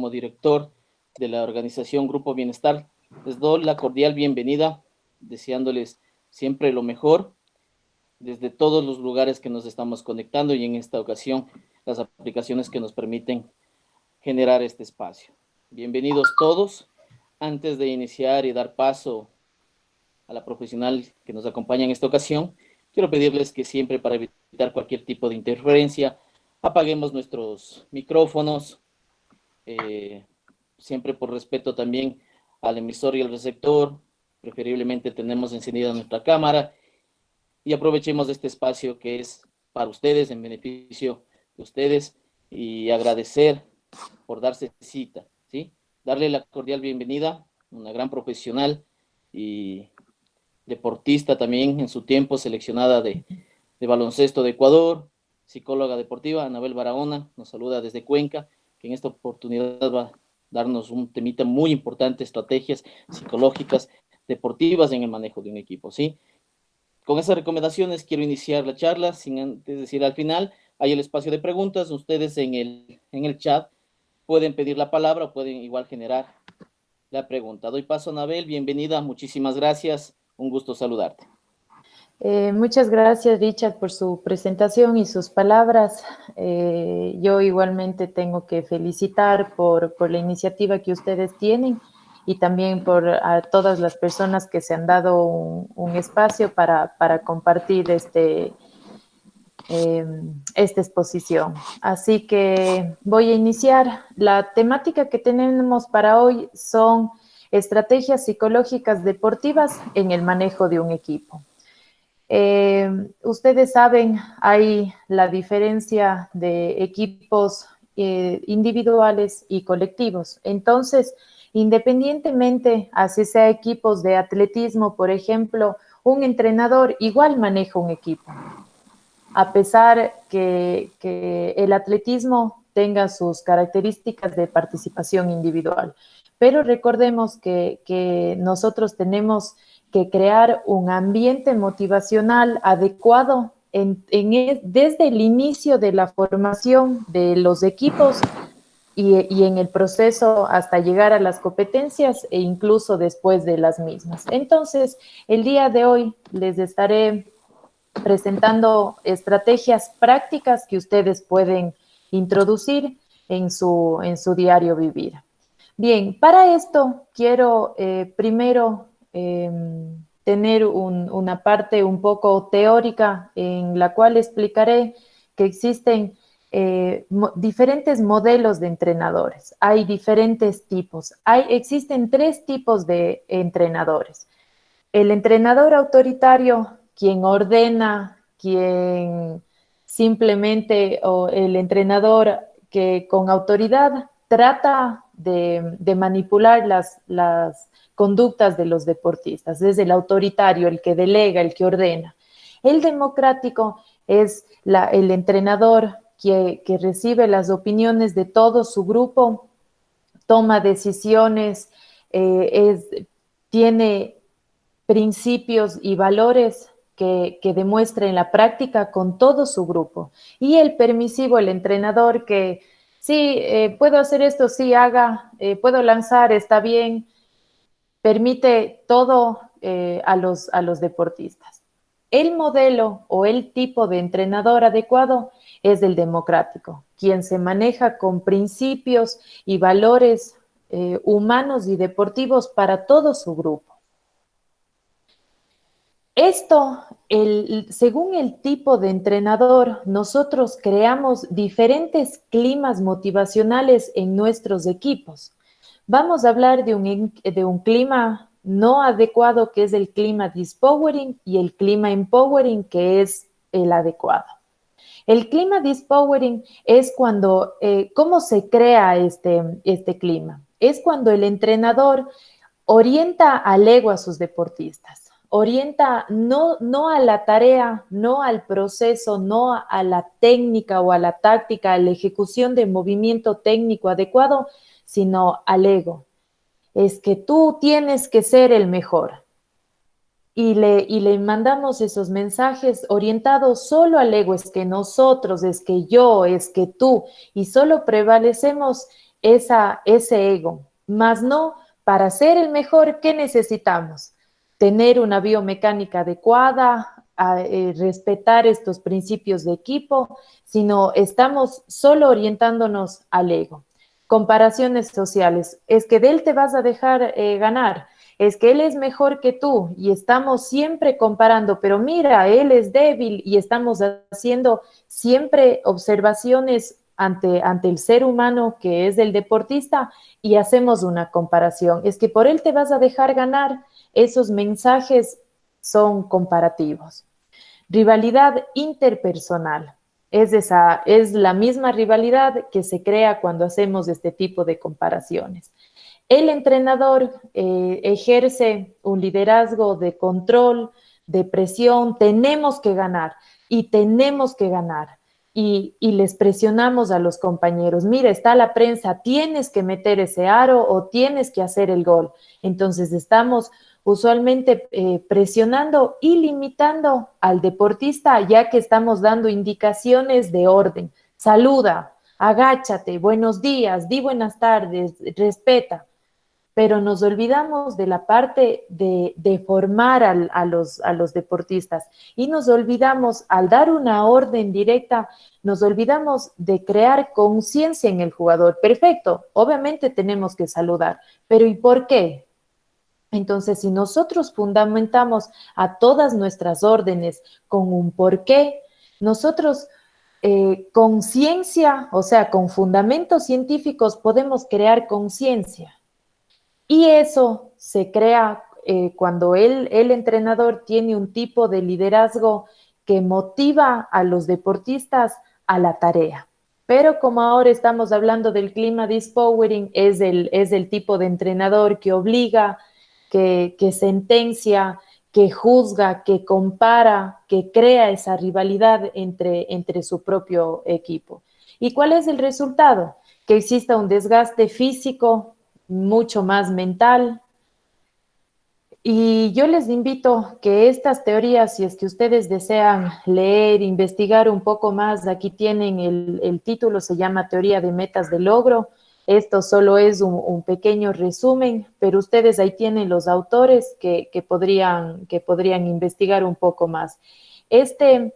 como director de la organización Grupo Bienestar. Les doy la cordial bienvenida, deseándoles siempre lo mejor desde todos los lugares que nos estamos conectando y en esta ocasión las aplicaciones que nos permiten generar este espacio. Bienvenidos todos. Antes de iniciar y dar paso a la profesional que nos acompaña en esta ocasión, quiero pedirles que siempre, para evitar cualquier tipo de interferencia, apaguemos nuestros micrófonos, siempre por respeto también al emisor y al receptor. Preferiblemente tenemos encendida nuestra cámara y aprovechemos este espacio que es para ustedes, en beneficio de ustedes, y agradecer por darse cita, ¿sí? Darle la cordial bienvenida, una gran profesional y deportista también en su tiempo, seleccionada de baloncesto de Ecuador, psicóloga deportiva, Anabel Barahona, nos saluda desde Cuenca, que en esta oportunidad va a darnos un temita muy importante, estrategias psicológicas deportivas en el manejo de un equipo, ¿sí? Con esas recomendaciones quiero iniciar la charla, sin antes decir al final, hay el espacio de preguntas, ustedes en el chat pueden pedir la palabra o pueden igual generar la pregunta. Doy paso a Anabel, bienvenida, muchísimas gracias, un gusto saludarte. Muchas gracias, Richard, por su presentación y sus palabras. Yo igualmente tengo que felicitar por la iniciativa que ustedes tienen y también por a todas las personas que se han dado un espacio para compartir esta exposición. Así que voy a iniciar. La temática que tenemos para hoy son estrategias psicológicas deportivas en el manejo de un equipo. Ustedes saben, hay la diferencia de equipos individuales y colectivos. Entonces, independientemente, así sea equipos de atletismo, por ejemplo, un entrenador igual maneja un equipo. A pesar que el atletismo tenga sus características de participación individual. Pero recordemos que nosotros tenemos que crear un ambiente motivacional adecuado desde el inicio de la formación de los equipos y en el proceso hasta llegar a las competencias e incluso después de las mismas. Entonces, el día de hoy les estaré presentando estrategias prácticas que ustedes pueden introducir en su diario vivir. Bien, para esto quiero primero tener una parte un poco teórica en la cual explicaré que existen diferentes modelos de entrenadores. Hay diferentes tipos. Existen 3 tipos de entrenadores. El entrenador autoritario, quien ordena, quien simplemente, o el entrenador que con autoridad trata de manipular las conductas de los deportistas. Es el autoritario, el que delega, el que ordena. El democrático es el entrenador que recibe las opiniones de todo su grupo, toma decisiones, tiene principios y valores que demuestra en la práctica con todo su grupo. Y el permisivo, el entrenador que sí, puedo hacer esto, sí, haga, puedo lanzar, está bien, permite todo a los deportistas. El modelo o el tipo de entrenador adecuado es el democrático, quien se maneja con principios y valores humanos y deportivos para todo su grupo. Esto, según el tipo de entrenador, nosotros creamos diferentes climas motivacionales en nuestros equipos. Vamos a hablar de un clima no adecuado, que es el clima dispowering, y el clima empowering, que es el adecuado. El clima dispowering es cuando, ¿cómo se crea este clima? Es cuando el entrenador orienta al ego a sus deportistas. Orienta no a la tarea, no al proceso, no a la técnica o a la táctica, a la ejecución de movimiento técnico adecuado, sino al ego. Es que tú tienes que ser el mejor. Y le mandamos esos mensajes orientados solo al ego, es que nosotros, es que yo, es que tú, y solo prevalecemos ese ego, más no para ser el mejor. ¿Qué necesitamos? Tener una biomecánica adecuada, respetar estos principios de equipo, sino estamos solo orientándonos al ego. Comparaciones sociales, es que de él te vas a dejar ganar, es que él es mejor que tú y estamos siempre comparando, pero mira, él es débil y estamos haciendo siempre observaciones ante el ser humano que es el deportista y hacemos una comparación. Es que por él te vas a dejar ganar. Esos mensajes son comparativos. Rivalidad interpersonal. Es la misma rivalidad que se crea cuando hacemos este tipo de comparaciones. El entrenador ejerce un liderazgo de control, de presión, tenemos que ganar y tenemos que ganar. Y les presionamos a los compañeros, mira, está la prensa, tienes que meter ese aro o tienes que hacer el gol. Entonces estamos usualmente presionando y limitando al deportista, ya que estamos dando indicaciones de orden. Saluda, agáchate, buenos días, di buenas tardes, respeta. Pero nos olvidamos de la parte de formar a los deportistas y nos olvidamos, al dar una orden directa, nos olvidamos de crear conciencia en el jugador. Perfecto, obviamente tenemos que saludar, pero ¿y por qué? Entonces, si nosotros fundamentamos a todas nuestras órdenes con un porqué, nosotros con ciencia, o sea, con fundamentos científicos, podemos crear conciencia. Y eso se crea cuando el entrenador tiene un tipo de liderazgo que motiva a los deportistas a la tarea. Pero como ahora estamos hablando del clima dispowering, es el tipo de entrenador que obliga, que sentencia, que juzga, que compara, que crea esa rivalidad entre su propio equipo. ¿Y cuál es el resultado? Que exista un desgaste físico, mucho más mental. Y yo les invito que estas teorías, si es que ustedes desean leer, investigar un poco más, aquí tienen el título, se llama Teoría de Metas de Logro. Esto solo es un pequeño resumen, pero ustedes ahí tienen los autores que podrían investigar un poco más. Este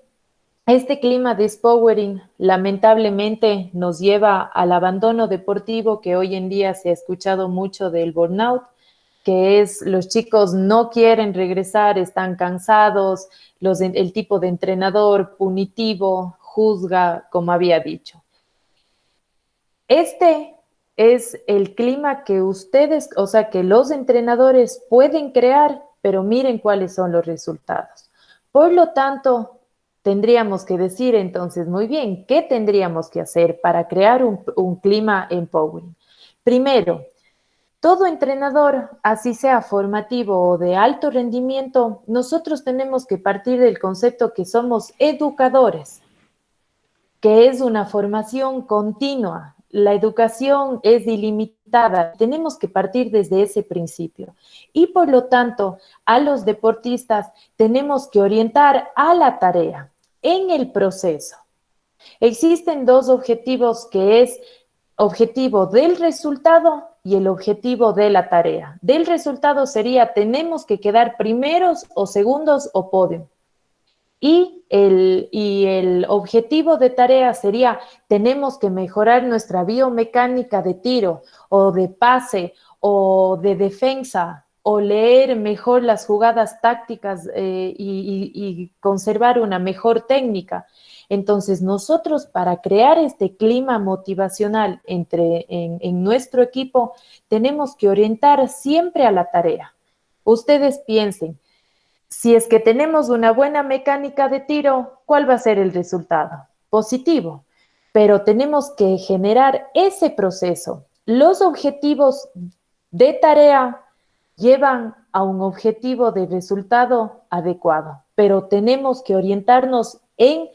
clima de despowering lamentablemente nos lleva al abandono deportivo, que hoy en día se ha escuchado mucho del burnout, que es los chicos no quieren regresar, están cansados, el tipo de entrenador punitivo, juzga, como había dicho. Este es el clima que ustedes, o sea, que los entrenadores pueden crear, pero miren cuáles son los resultados. Por lo tanto, tendríamos que decir entonces, muy bien, ¿qué tendríamos que hacer para crear un clima empowering? Primero, todo entrenador, así sea formativo o de alto rendimiento, nosotros tenemos que partir del concepto que somos educadores, que es una formación continua. La educación es ilimitada. Tenemos que partir desde ese principio. Y por lo tanto, a los deportistas tenemos que orientar a la tarea en el proceso. Existen dos objetivos, que es objetivo del resultado y el objetivo de la tarea. Del resultado sería, tenemos que quedar primeros o segundos o podio. Y el objetivo de tarea sería, tenemos que mejorar nuestra biomecánica de tiro o de pase o de defensa o leer mejor las jugadas tácticas y conservar una mejor técnica. Entonces, nosotros para crear este clima motivacional en nuestro equipo, tenemos que orientar siempre a la tarea. Ustedes piensen, si es que tenemos una buena mecánica de tiro, ¿cuál va a ser el resultado? Positivo. Pero tenemos que generar ese proceso. Los objetivos de tarea llevan a un objetivo de resultado adecuado, pero tenemos que orientarnos en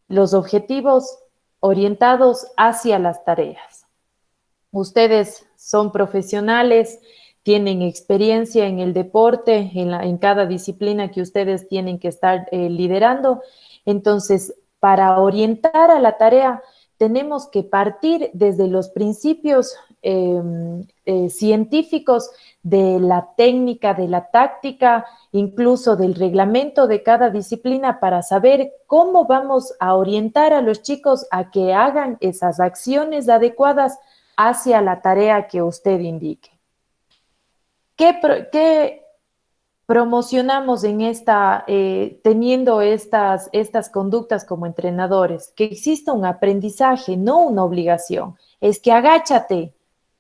los objetivos orientados hacia las tareas. Ustedes son profesionales, tienen experiencia en el deporte, en cada disciplina que ustedes tienen que estar liderando. Entonces, para orientar a la tarea, tenemos que partir desde los principios científicos de la técnica, de la táctica, incluso del reglamento de cada disciplina para saber cómo vamos a orientar a los chicos a que hagan esas acciones adecuadas hacia la tarea que usted indique. ¿Qué promocionamos en teniendo estas conductas como entrenadores? Que exista un aprendizaje, no una obligación. Es que agáchate,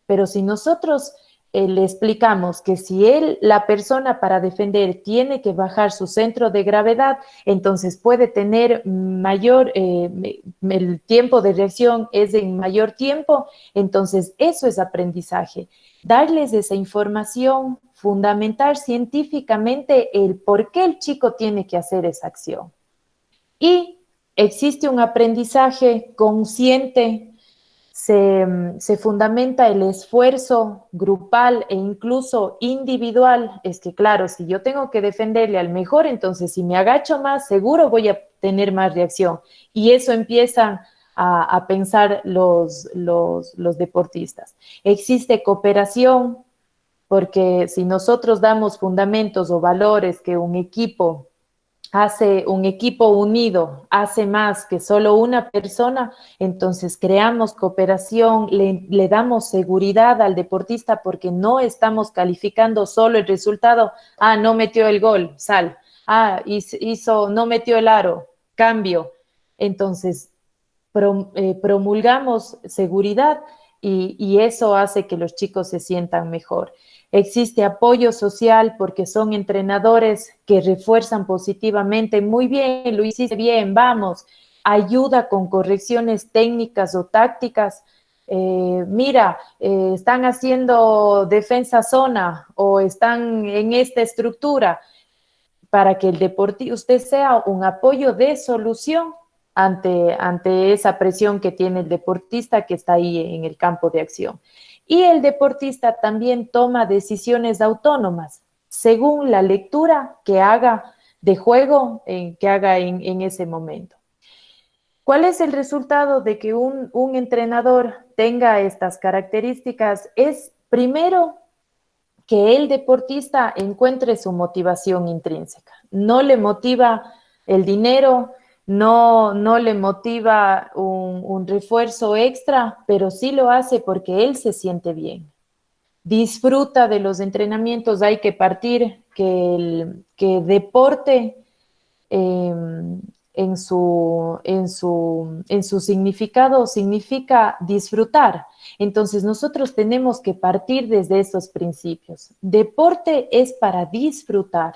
pero si nosotros le explicamos que si la persona para defender tiene que bajar su centro de gravedad, entonces puede tener mayor, el tiempo de reacción es en mayor tiempo, entonces eso es aprendizaje. Darles esa información, fundamentar científicamente el por qué el chico tiene que hacer esa acción. Y existe un aprendizaje consciente, se fundamenta el esfuerzo grupal e incluso individual. Es que claro, si yo tengo que defenderle al mejor, entonces si me agacho más, seguro voy a tener más reacción. Y eso empiezan a pensar los deportistas. Existe cooperación, porque si nosotros damos fundamentos o valores que un equipo unido hace más que solo una persona, entonces creamos cooperación, le damos seguridad al deportista porque no estamos calificando solo el resultado. No metió el gol, sal. No metió el aro, cambio. Entonces, promulgamos seguridad y eso hace que los chicos se sientan mejor. Existe apoyo social porque son entrenadores que refuerzan positivamente. Muy bien, lo hiciste bien, vamos. Ayuda con correcciones técnicas o tácticas. Están haciendo defensa zona o están en esta estructura para que usted sea un apoyo de solución ante esa presión que tiene el deportista que está ahí en el campo de acción. Y el deportista también toma decisiones autónomas según la lectura que haga de juego, que haga en ese momento. ¿Cuál es el resultado de que un entrenador tenga estas características? Es primero que el deportista encuentre su motivación intrínseca. No le motiva el dinero, no le motiva un refuerzo extra, pero sí lo hace porque él se siente bien. Disfruta de los entrenamientos. Hay que partir que deporte en su significado significa disfrutar. Entonces nosotros tenemos que partir desde esos principios. Deporte es para disfrutar.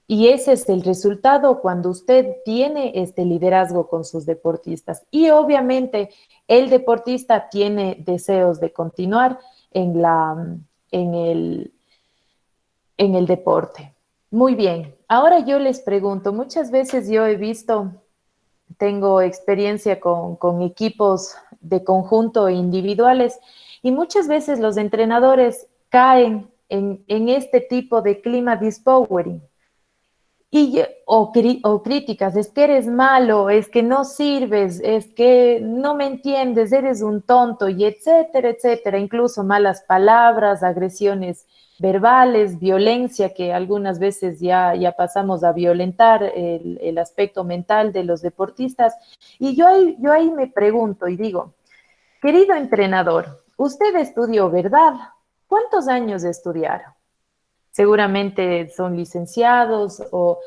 Y ese es el resultado cuando usted tiene este liderazgo con sus deportistas. Y obviamente el deportista tiene deseos de continuar en el deporte. Muy bien. Ahora yo les pregunto, muchas veces yo tengo experiencia con equipos de conjunto e individuales y muchas veces los entrenadores caen en este tipo de clima dispowering. O críticas, es que eres malo, es que no sirves, es que no me entiendes, eres un tonto, y etcétera, etcétera. Incluso malas palabras, agresiones verbales, violencia, que algunas veces ya pasamos a violentar el aspecto mental de los deportistas. Y yo ahí me pregunto y digo, querido entrenador, usted estudió, ¿verdad? ¿Cuántos años estudiaron? Seguramente son licenciados o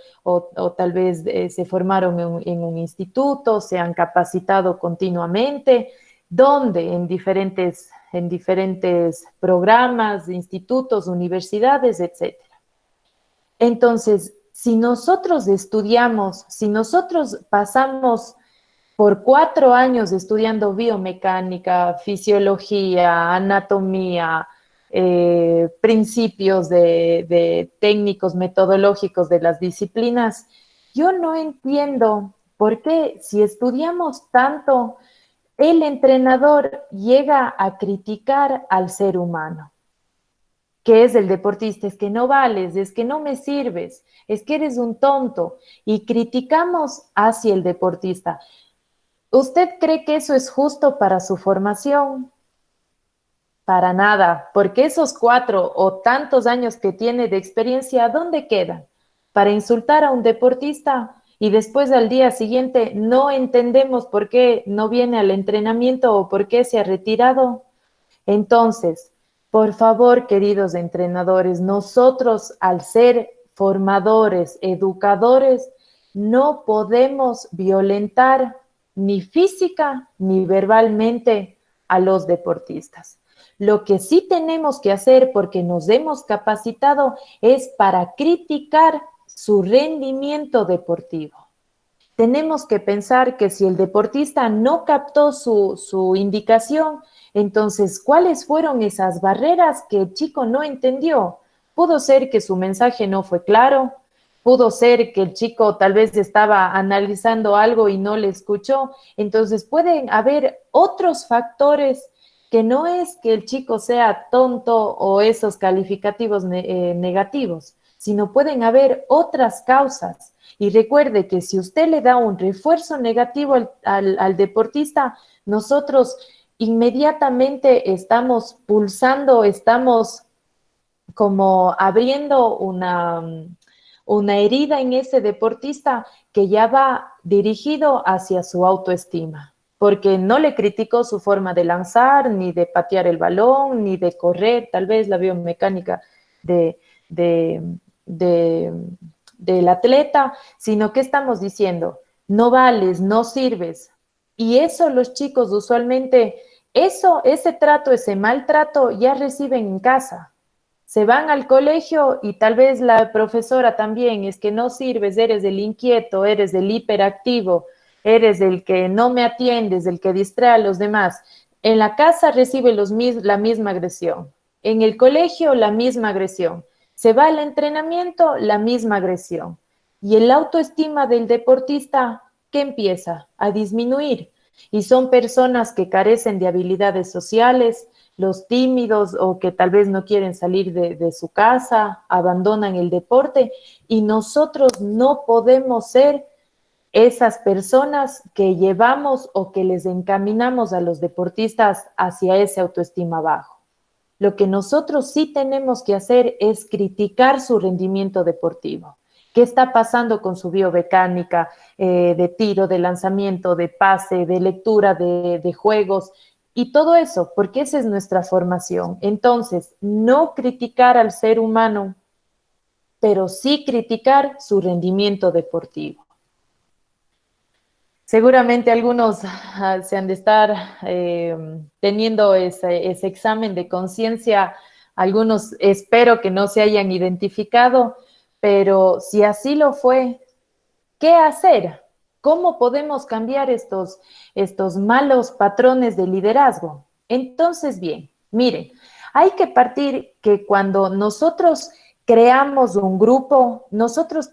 tal vez se formaron en un instituto, se han capacitado continuamente. ¿Dónde? En diferentes programas, institutos, universidades, etc. Entonces, si nosotros estudiamos, si nosotros pasamos por 4 años estudiando biomecánica, fisiología, anatomía, principios de técnicos metodológicos de las disciplinas, yo no entiendo por qué si estudiamos tanto, el entrenador llega a criticar al ser humano, que es el deportista. Es que no vales, es que no me sirves, es que eres un tonto, y criticamos hacia el deportista. ¿Usted cree que eso es justo para su formación? Para nada, porque esos 4 o tantos años que tiene de experiencia, ¿dónde quedan? Para insultar a un deportista y después al día siguiente no entendemos por qué no viene al entrenamiento o por qué se ha retirado. Entonces, por favor, queridos entrenadores, nosotros al ser formadores, educadores, no podemos violentar ni física ni verbalmente a los deportistas. Lo que sí tenemos que hacer, porque nos hemos capacitado, es para criticar su rendimiento deportivo. Tenemos que pensar que si el deportista no captó su indicación, entonces, ¿cuáles fueron esas barreras que el chico no entendió? Pudo ser que su mensaje no fue claro, pudo ser que el chico tal vez estaba analizando algo y no le escuchó. Entonces, pueden haber otros factores que no es que el chico sea tonto o esos calificativos negativos, sino pueden haber otras causas. Y recuerde que si usted le da un refuerzo negativo al deportista, nosotros inmediatamente estamos pulsando, estamos como abriendo una herida en ese deportista que ya va dirigido hacia su autoestima, porque no le criticó su forma de lanzar, ni de patear el balón, ni de correr, tal vez la biomecánica de, de, de, del atleta, sino que estamos diciendo, no vales, no sirves. Y eso los chicos usualmente, ese trato, ese maltrato ya reciben en casa. Se van al colegio y tal vez la profesora también, es que no sirves, eres el inquieto, eres el hiperactivo, eres el que no me atiendes, el que distrae a los demás. En la casa recibe la misma agresión, en el colegio la misma agresión, se va al entrenamiento, la misma agresión. Y el autoestima del deportista, ¿qué empieza? A disminuir. Y son personas que carecen de habilidades sociales, los tímidos o que tal vez no quieren salir de su casa, abandonan el deporte y nosotros no podemos ser esas personas que llevamos o que les encaminamos a los deportistas hacia ese autoestima bajo. Lo que nosotros sí tenemos que hacer es criticar su rendimiento deportivo. ¿Qué está pasando con su biomecánica de tiro, de lanzamiento, de pase, de lectura de juegos? Y todo eso, porque esa es nuestra formación. Entonces, no criticar al ser humano, pero sí criticar su rendimiento deportivo. Seguramente algunos se han de estar teniendo ese examen de conciencia. Algunos espero que no se hayan identificado, pero si así lo fue, ¿qué hacer? ¿Cómo podemos cambiar estos malos patrones de liderazgo? Entonces, bien, miren, hay que partir que cuando nosotros creamos un grupo, nosotros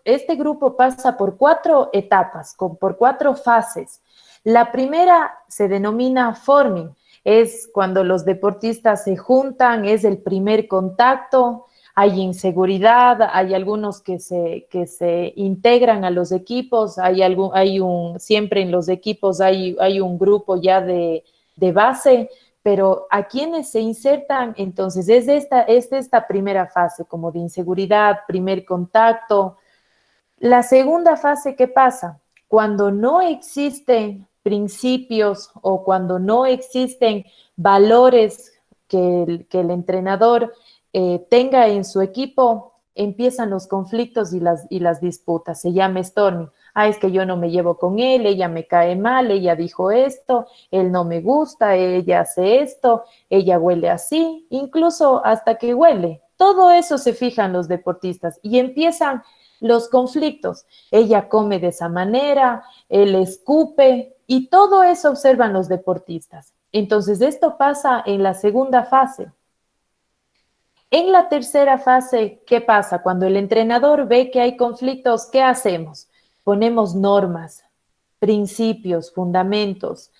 este grupo pasa por 4 etapas, por 4 fases. La primera se denomina forming, es cuando los deportistas se juntan, es el primer contacto, hay inseguridad, hay algunos que se integran a los equipos, siempre en los equipos hay un grupo ya de base, pero a quienes se insertan, entonces es esta primera fase como de inseguridad, primer contacto. La segunda fase, ¿qué pasa? Cuando no existen principios o cuando no existen valores que el entrenador tenga en su equipo, empiezan los conflictos y las disputas. Se llama storming. Ah, es que yo no me llevo con él, ella me cae mal, ella dijo esto, él no me gusta, ella hace esto, ella huele así, incluso hasta que huele. Todo eso se fijan los deportistas y empiezan los conflictos. Ella come de esa manera, él escupe y todo eso observan los deportistas. Entonces, esto pasa en la segunda fase. En la tercera fase, ¿qué pasa? Cuando el entrenador ve que hay conflictos, ¿qué hacemos? Ponemos normas, principios, fundamentos.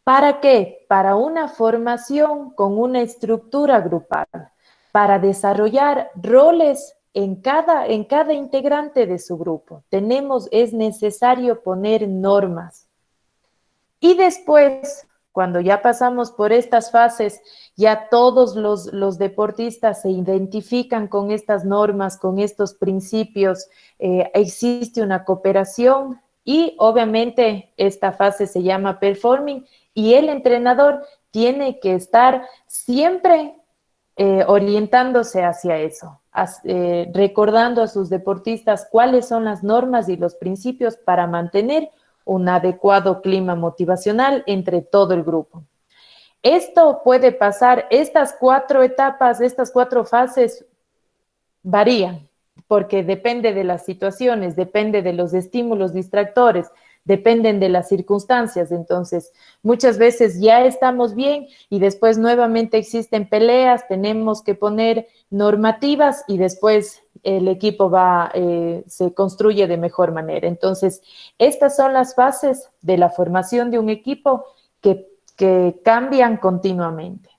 ¿Para qué? Para una formación con una estructura grupal, para desarrollar roles en cada integrante de su grupo. Es necesario poner normas. Y después cuando ya pasamos por estas fases, ya todos los deportistas se identifican con estas normas, con estos principios, existe una cooperación y obviamente esta fase se llama performing y el entrenador tiene que estar siempre orientándose hacia eso, recordando a sus deportistas cuáles son las normas y los principios para mantener un adecuado clima motivacional entre todo el grupo. Esto puede pasar, estas 4 etapas, estas 4 fases varían, porque depende de las situaciones, depende de los estímulos distractores, dependen de las circunstancias. Entonces, muchas veces ya estamos bien y después nuevamente existen peleas, tenemos que poner normativas y después el equipo se construye de mejor manera. Entonces, estas son las fases de la formación de un equipo que cambian continuamente.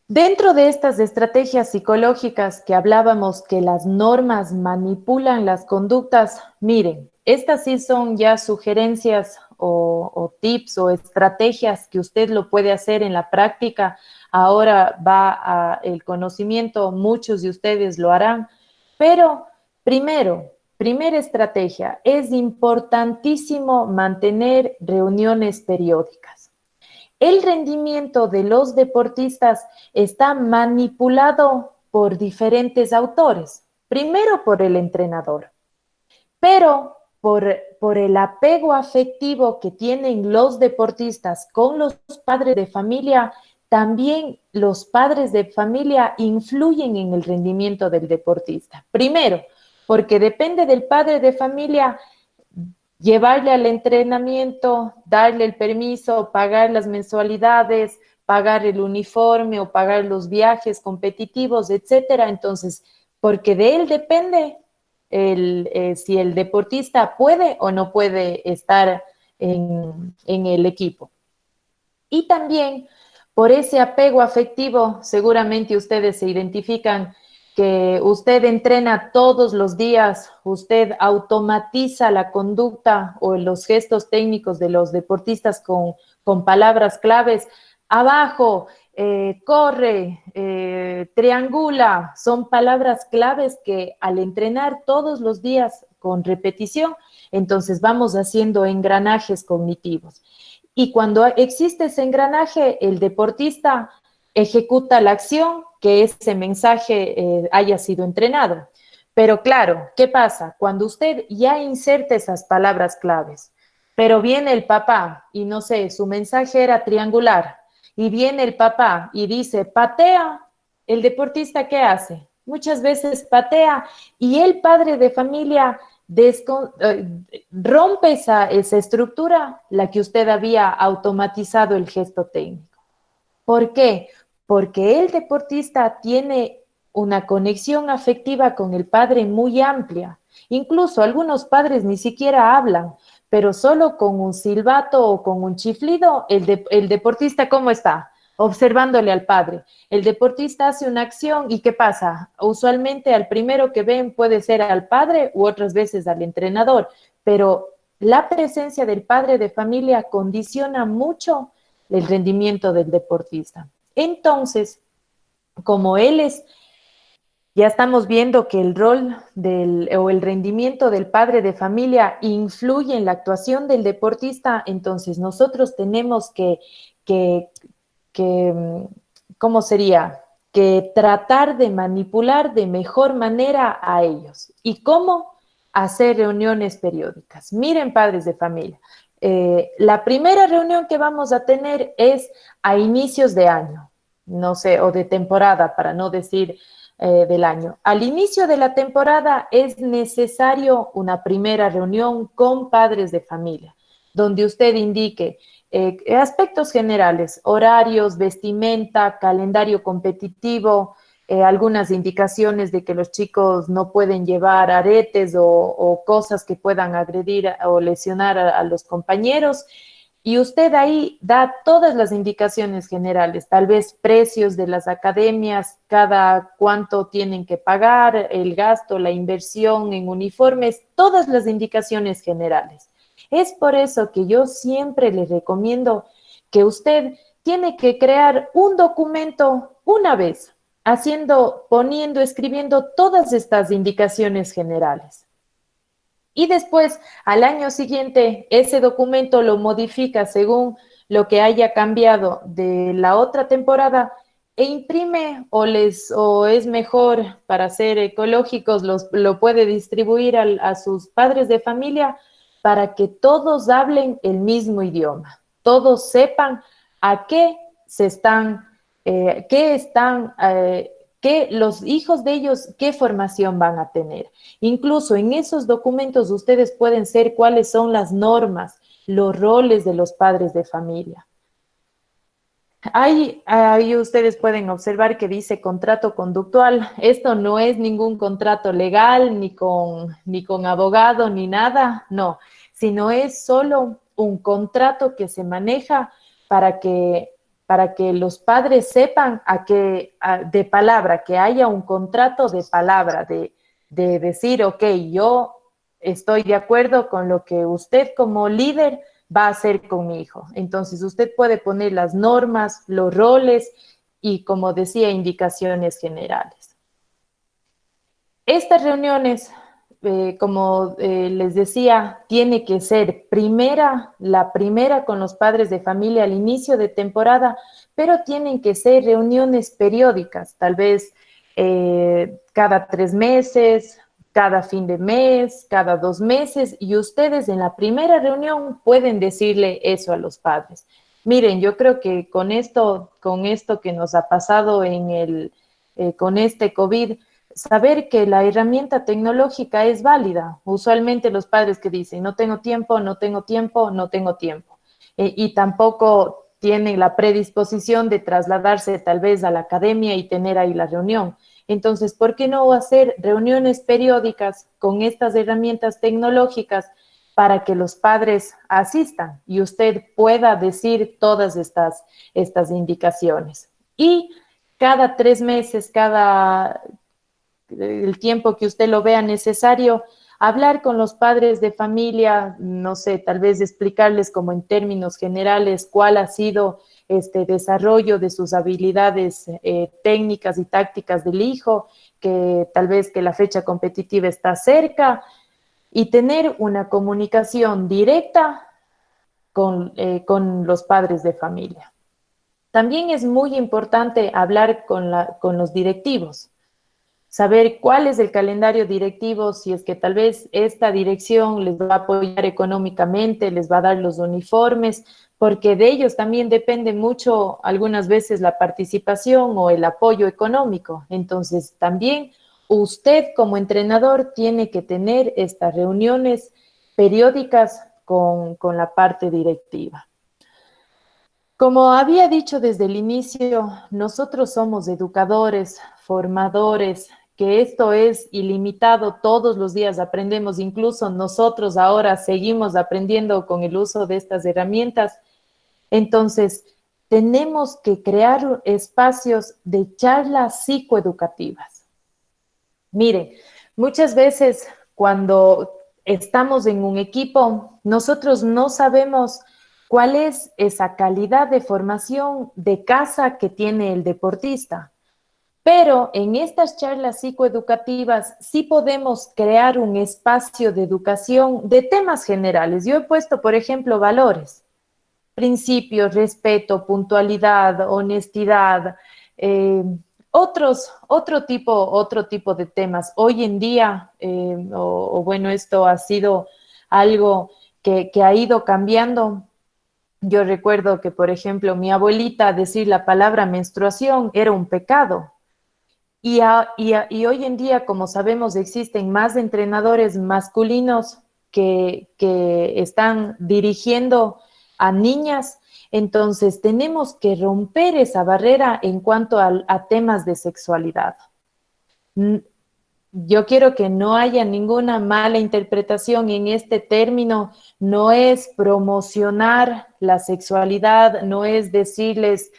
Dentro de estas estrategias psicológicas que hablábamos que las normas manipulan las conductas, miren, estas sí son ya sugerencias o tips o estrategias que usted lo puede hacer en la práctica. Ahora va el conocimiento, muchos de ustedes lo harán, pero primera estrategia, es importantísimo mantener reuniones periódicas. El rendimiento de los deportistas está manipulado por diferentes autores. Primero por el entrenador, pero por el apego afectivo que tienen los deportistas con los padres de familia, también los padres de familia influyen en el rendimiento del deportista. Primero, porque depende del padre de familia llevarle al entrenamiento, darle el permiso, pagar las mensualidades, pagar el uniforme o pagar los viajes competitivos, etcétera. Entonces, porque de él depende si el deportista puede o no puede estar en el equipo. Y también por ese apego afectivo, seguramente ustedes se identifican que usted entrena todos los días, usted automatiza la conducta o los gestos técnicos de los deportistas con palabras claves. Abajo, corre, triangula, son palabras claves que al entrenar todos los días con repetición, entonces vamos haciendo engranajes cognitivos. Y cuando existe ese engranaje, el deportista ejecuta la acción que ese mensaje haya sido entrenado. Pero claro, ¿qué pasa? Cuando usted ya inserta esas palabras claves, pero viene el papá y no sé, su mensaje era triangular, y viene el papá y dice, patea, el deportista, ¿qué hace? Muchas veces patea y el padre de familia rompe esa estructura, la que usted había automatizado el gesto técnico. ¿Por qué? Porque el deportista tiene una conexión afectiva con el padre muy amplia. Incluso algunos padres ni siquiera hablan, pero solo con un silbato o con un chiflido, el deportista, ¿cómo está? Observándole al padre. El deportista hace una acción y ¿qué pasa? Usualmente al primero que ven puede ser al padre u otras veces al entrenador, pero la presencia del padre de familia condiciona mucho el rendimiento del deportista. Entonces, como ya estamos viendo que el rol o el rendimiento del padre de familia influye en la actuación del deportista, entonces nosotros tenemos ¿cómo sería? Que tratar de manipular de mejor manera a ellos. ¿Y cómo? Hacer reuniones periódicas. Miren, padres de familia, la primera reunión que vamos a tener es a inicios de año, no sé, o de temporada, para no decir del año. Al inicio de la temporada es necesario una primera reunión con padres de familia, donde usted indique aspectos generales, horarios, vestimenta, calendario competitivo, algunas indicaciones de que los chicos no pueden llevar aretes o cosas que puedan agredir o lesionar a los compañeros. Y usted ahí da todas las indicaciones generales, tal vez precios de las academias, cada cuánto tienen que pagar, el gasto, la inversión en uniformes, todas las indicaciones generales. Es por eso que yo siempre les recomiendo que usted tiene que crear un documento una vez, escribiendo todas estas indicaciones generales. Y después, al año siguiente, ese documento lo modifica según lo que haya cambiado de la otra temporada e imprime o es mejor para ser ecológicos, lo puede distribuir a sus padres de familia para que todos hablen el mismo idioma, todos sepan a qué se están, que los hijos de ellos, qué formación van a tener. Incluso en esos documentos ustedes pueden ser cuáles son las normas, los roles de los padres de familia. Ahí ustedes pueden observar que dice contrato conductual. Esto no es ningún contrato legal, ni con abogado, ni nada, no, sino es solo un contrato que se maneja para que los padres sepan de palabra, que haya un contrato de palabra, de decir, ok, yo estoy de acuerdo con lo que usted como líder va a hacer con mi hijo. Entonces, usted puede poner las normas, los roles y, como decía, indicaciones generales. Estas reuniones, como les decía, tiene que ser la primera con los padres de familia al inicio de temporada, pero tienen que ser reuniones periódicas, tal vez cada 3 meses, cada fin de mes, cada 2 meses, y ustedes en la primera reunión pueden decirle eso a los padres. Miren, yo creo que con esto que nos ha pasado con este COVID, saber que la herramienta tecnológica es válida. Usualmente los padres que dicen, no tengo tiempo, no tengo tiempo, no tengo tiempo. Y tampoco tienen la predisposición de trasladarse tal vez a la academia y tener ahí la reunión. Entonces, ¿por qué no hacer reuniones periódicas con estas herramientas tecnológicas para que los padres asistan y usted pueda decir todas estas indicaciones? Y cada 3 meses, el tiempo que usted lo vea necesario, hablar con los padres de familia, no sé, tal vez explicarles como en términos generales cuál ha sido este desarrollo de sus habilidades técnicas y tácticas del hijo, que tal vez que la fecha competitiva está cerca, y tener una comunicación directa con los padres de familia. También es muy importante hablar con los directivos, saber cuál es el calendario directivo, si es que tal vez esta dirección les va a apoyar económicamente, les va a dar los uniformes, porque de ellos también depende mucho algunas veces la participación o el apoyo económico. Entonces, también usted como entrenador tiene que tener estas reuniones periódicas con la parte directiva. Como había dicho desde el inicio, nosotros somos educadores, formadores, que esto es ilimitado, todos los días aprendemos, incluso nosotros ahora seguimos aprendiendo con el uso de estas herramientas. Entonces, tenemos que crear espacios de charlas psicoeducativas. Miren, muchas veces cuando estamos en un equipo, nosotros no sabemos cuál es esa calidad de formación de casa que tiene el deportista. Pero en estas charlas psicoeducativas sí podemos crear un espacio de educación de temas generales. Yo he puesto, por ejemplo, valores, principios, respeto, puntualidad, honestidad, otro tipo de temas. Hoy en día, bueno, esto ha sido algo que ha ido cambiando. Yo recuerdo que, por ejemplo, mi abuelita decir la palabra menstruación era un pecado. Y hoy en día, como sabemos, existen más entrenadores masculinos que están dirigiendo a niñas. Entonces, tenemos que romper esa barrera en cuanto a temas de sexualidad. Yo quiero que no haya ninguna mala interpretación en este término. No es promocionar la sexualidad, no es decirles,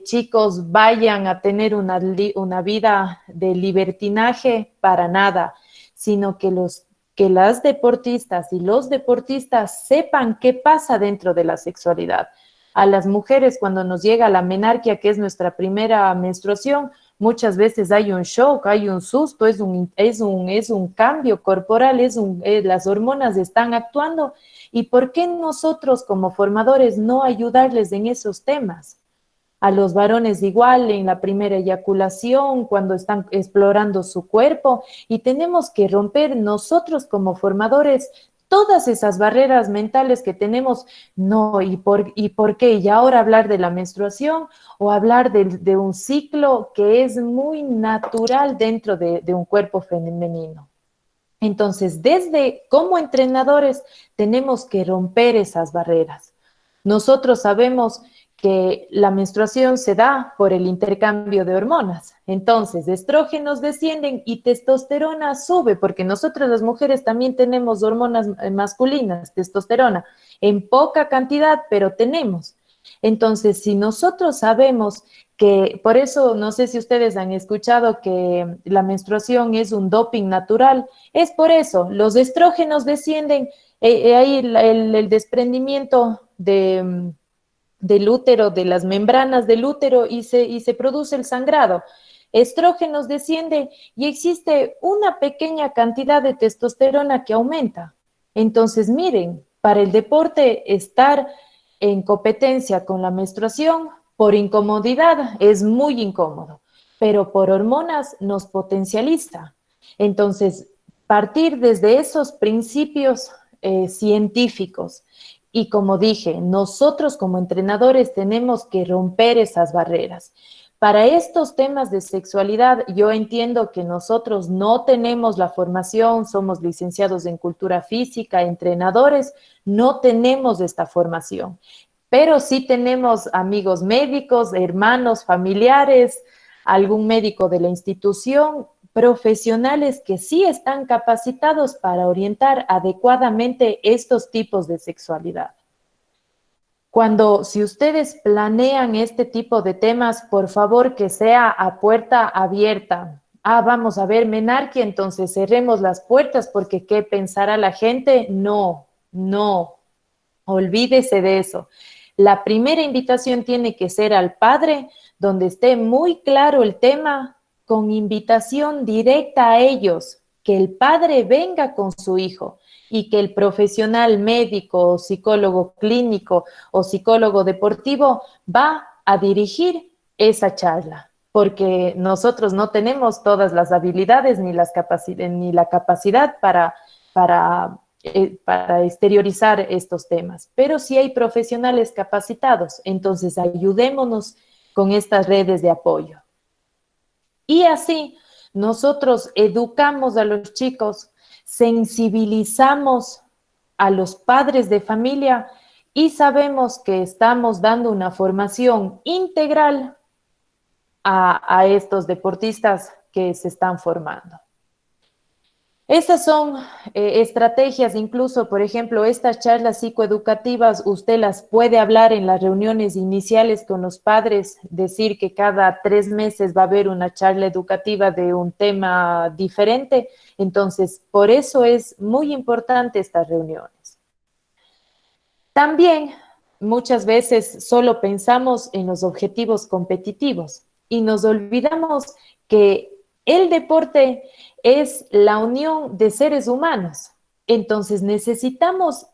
chicos, vayan a tener una vida de libertinaje, para nada, sino que los que las deportistas y los deportistas sepan qué pasa dentro de la sexualidad. A las mujeres, cuando nos llega la menarquia, que es nuestra primera menstruación, muchas veces hay un shock, hay un susto, es un cambio corporal, las hormonas están actuando. ¿Y por qué nosotros como formadores no ayudarles en esos temas? A los varones igual en la primera eyaculación, cuando están explorando su cuerpo, y tenemos que romper nosotros como formadores todas esas barreras mentales que tenemos. No, ¿y por qué? Y ahora hablar de la menstruación o hablar de un ciclo que es muy natural dentro de un cuerpo femenino. Entonces, desde como entrenadores tenemos que romper esas barreras. Nosotros sabemos que la menstruación se da por el intercambio de hormonas. Entonces, estrógenos descienden y testosterona sube, porque nosotras las mujeres también tenemos hormonas masculinas, testosterona, en poca cantidad, pero tenemos. Entonces, si nosotros sabemos que, por eso, no sé si ustedes han escuchado que la menstruación es un doping natural, es por eso, los estrógenos descienden, ahí el desprendimiento del útero, de las membranas del útero y se produce el sangrado. Estrógenos desciende y existe una pequeña cantidad de testosterona que aumenta. Entonces, miren, para el deporte estar en competencia con la menstruación, por incomodidad, es muy incómodo, pero por hormonas nos potencializa. Entonces, partir desde esos principios científicos. Y como dije, nosotros como entrenadores tenemos que romper esas barreras. Para estos temas de sexualidad, yo entiendo que nosotros no tenemos la formación, somos licenciados en cultura física, entrenadores, no tenemos esta formación, pero sí tenemos amigos médicos, hermanos, familiares, algún médico de la institución, profesionales que sí están capacitados para orientar adecuadamente estos tipos de sexualidad. Si ustedes planean este tipo de temas, por favor que sea a puerta abierta. Vamos a ver menarquia, entonces cerremos las puertas porque ¿qué pensará la gente? No, olvídese de eso. La primera invitación tiene que ser al padre, donde esté muy claro el tema, con invitación directa a ellos, que el padre venga con su hijo y que el profesional médico, psicólogo clínico o psicólogo deportivo va a dirigir esa charla, porque nosotros no tenemos todas las habilidades ni la capacidad para exteriorizar estos temas, pero sí hay profesionales capacitados, entonces ayudémonos con estas redes de apoyo. Y así nosotros educamos a los chicos, sensibilizamos a los padres de familia y sabemos que estamos dando una formación integral a estos deportistas que se están formando. Estas son estrategias, incluso, por ejemplo, estas charlas psicoeducativas, usted las puede hablar en las reuniones iniciales con los padres, decir que cada 3 meses va a haber una charla educativa de un tema diferente. Entonces, por eso es muy importante estas reuniones. También, muchas veces solo pensamos en los objetivos competitivos y nos olvidamos que el deporte es la unión de seres humanos. Entonces necesitamos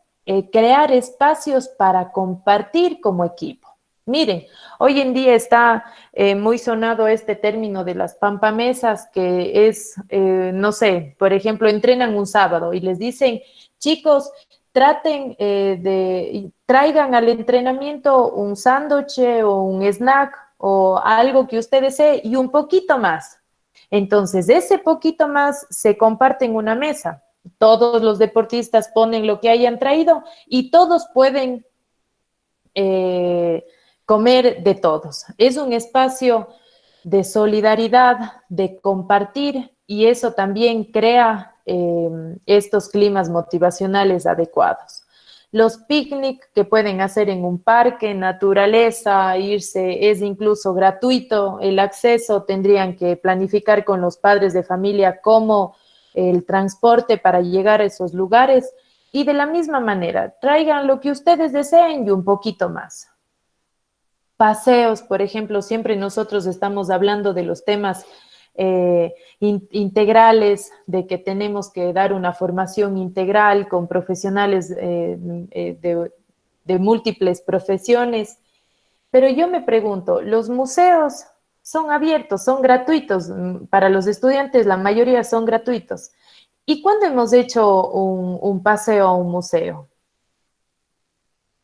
crear espacios para compartir como equipo. Miren, hoy en día está muy sonado este término de las pampamesas, que es, no sé, por ejemplo, entrenan un sábado y les dicen, chicos, traigan al entrenamiento un sándwich o un snack o algo que usted desee y un poquito más. Entonces, ese poquito más se comparte en una mesa. Todos los deportistas ponen lo que hayan traído y todos pueden comer de todos. Es un espacio de solidaridad, de compartir, y eso también crea estos climas motivacionales adecuados. Los picnic que pueden hacer en un parque, naturaleza, irse, es incluso gratuito el acceso, tendrían que planificar con los padres de familia cómo el transporte para llegar a esos lugares. Y de la misma manera, traigan lo que ustedes deseen y un poquito más. Paseos, por ejemplo, siempre nosotros estamos hablando de los temas integrales, de que tenemos que dar una formación integral con profesionales de múltiples profesiones. Pero yo me pregunto, los museos son abiertos, son gratuitos. Para los estudiantes, la mayoría son gratuitos. ¿Y cuándo hemos hecho un paseo a un museo?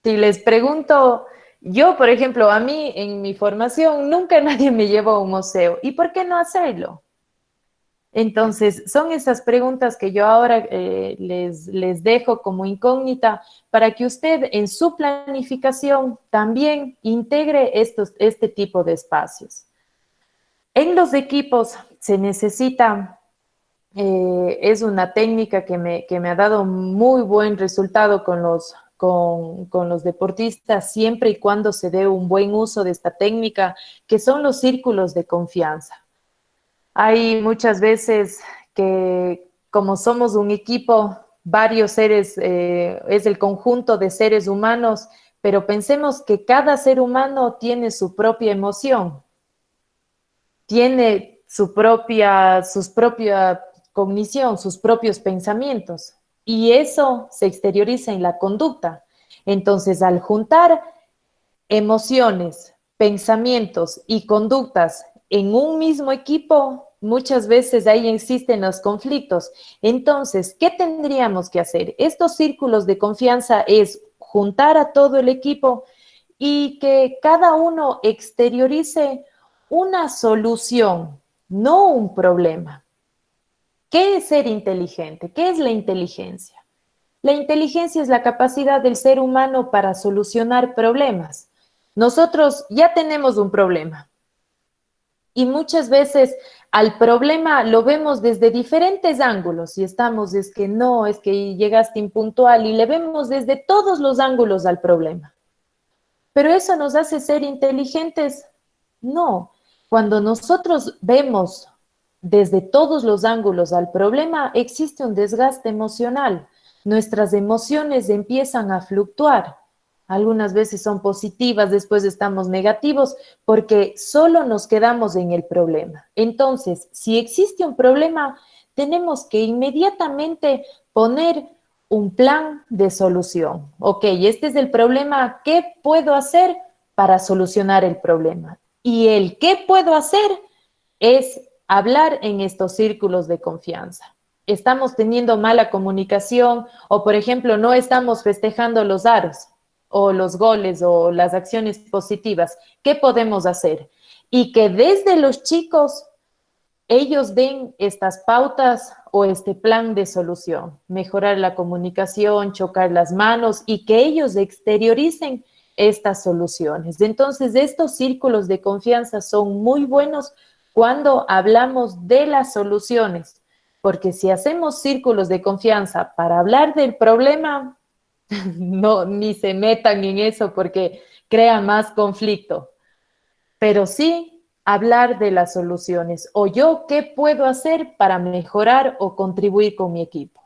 Si les pregunto, yo, por ejemplo, a mí en mi formación nunca nadie me llevó a un museo. ¿Y por qué no hacerlo? Entonces, son esas preguntas que yo ahora les dejo como incógnita para que usted en su planificación también integre este tipo de espacios. En los equipos se necesita, es una técnica que me ha dado muy buen resultado con los deportistas, siempre y cuando se dé un buen uso de esta técnica, que son los círculos de confianza. Hay muchas veces que, como somos un equipo, varios seres, es el conjunto de seres humanos, pero pensemos que cada ser humano tiene su propia emoción, tiene su propia cognición, sus propios pensamientos, y eso se exterioriza en la conducta. Entonces, al juntar emociones, pensamientos y conductas en un mismo equipo, muchas veces ahí existen los conflictos. Entonces, ¿qué tendríamos que hacer? Estos círculos de confianza es juntar a todo el equipo y que cada uno exteriorice una solución, no un problema. ¿Qué es ser inteligente? ¿Qué es la inteligencia? La inteligencia es la capacidad del ser humano para solucionar problemas. Nosotros ya tenemos un problema y muchas veces al problema lo vemos desde diferentes ángulos y estamos, es que no, es que llegaste impuntual y le vemos desde todos los ángulos al problema. ¿Pero eso nos hace ser inteligentes? No. Cuando nosotros vemos desde todos los ángulos al problema, existe un desgaste emocional. Nuestras emociones empiezan a fluctuar. Algunas veces son positivas, después estamos negativos, porque solo nos quedamos en el problema. Entonces, si existe un problema, tenemos que inmediatamente poner un plan de solución. Ok, este es el problema, ¿qué puedo hacer para solucionar el problema? Y el qué puedo hacer es hablar en estos círculos de confianza. Estamos teniendo mala comunicación o, por ejemplo, no estamos festejando los aros o los goles o las acciones positivas. ¿Qué podemos hacer? Y que desde los chicos ellos den estas pautas o este plan de solución, mejorar la comunicación, chocar las manos y que ellos exterioricen estas soluciones. Entonces, estos círculos de confianza son muy buenos cuando hablamos de las soluciones, porque si hacemos círculos de confianza para hablar del problema, no, ni se metan en eso porque crea más conflicto, pero sí hablar de las soluciones o yo qué puedo hacer para mejorar o contribuir con mi equipo.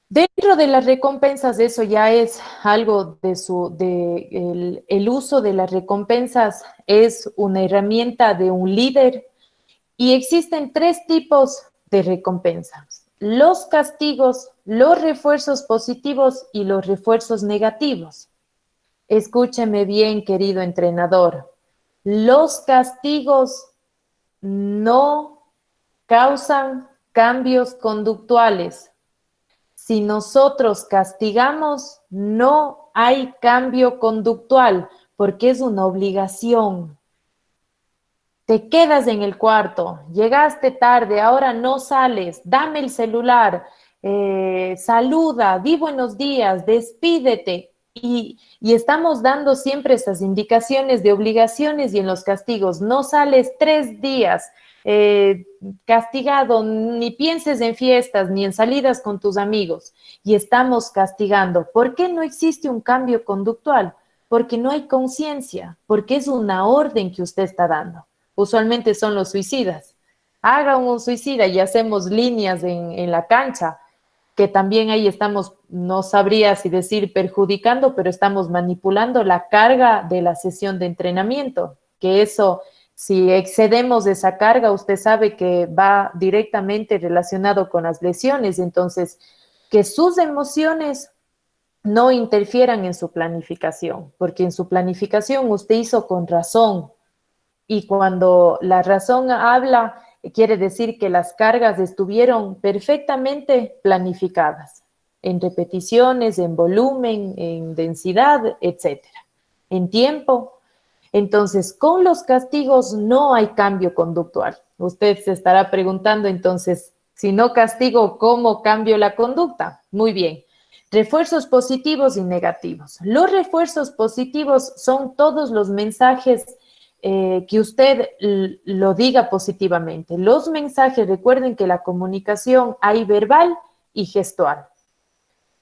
Dentro de las recompensas, eso ya es algo el uso de las recompensas es una herramienta de un líder y existen 3 tipos de recompensas: los castigos, los refuerzos positivos y los refuerzos negativos. Escúcheme bien, querido entrenador. Los castigos no causan cambios conductuales. Si nosotros castigamos, no hay cambio conductual porque es una obligación. Te quedas en el cuarto, llegaste tarde, ahora no sales, dame el celular, saluda, di buenos días, despídete. Y estamos dando siempre esas indicaciones de obligaciones y en los castigos. No sales 3 días, castigado, ni pienses en fiestas ni en salidas con tus amigos. Y estamos castigando. ¿Por qué no existe un cambio conductual? Porque no hay conciencia, porque es una orden que usted está dando. Usualmente son los suicidas. hagan un suicida y hacemos líneas en la cancha, que también ahí estamos, no sabría si decir perjudicando, pero estamos manipulando la carga de la sesión de entrenamiento, que eso, si excedemos esa carga, usted sabe que va directamente relacionado con las lesiones, entonces, que sus emociones no interfieran en su planificación, porque en su planificación usted hizo con razón, y cuando la razón habla, quiere decir que las cargas estuvieron perfectamente planificadas, en repeticiones, en volumen, en densidad, etcétera, en tiempo. Entonces, con los castigos no hay cambio conductual. Usted se estará preguntando, entonces, si no castigo, ¿cómo cambio la conducta? Muy bien. Refuerzos positivos y negativos. Los refuerzos positivos son todos los mensajes que usted lo diga positivamente. Los mensajes, recuerden que la comunicación hay verbal y gestual.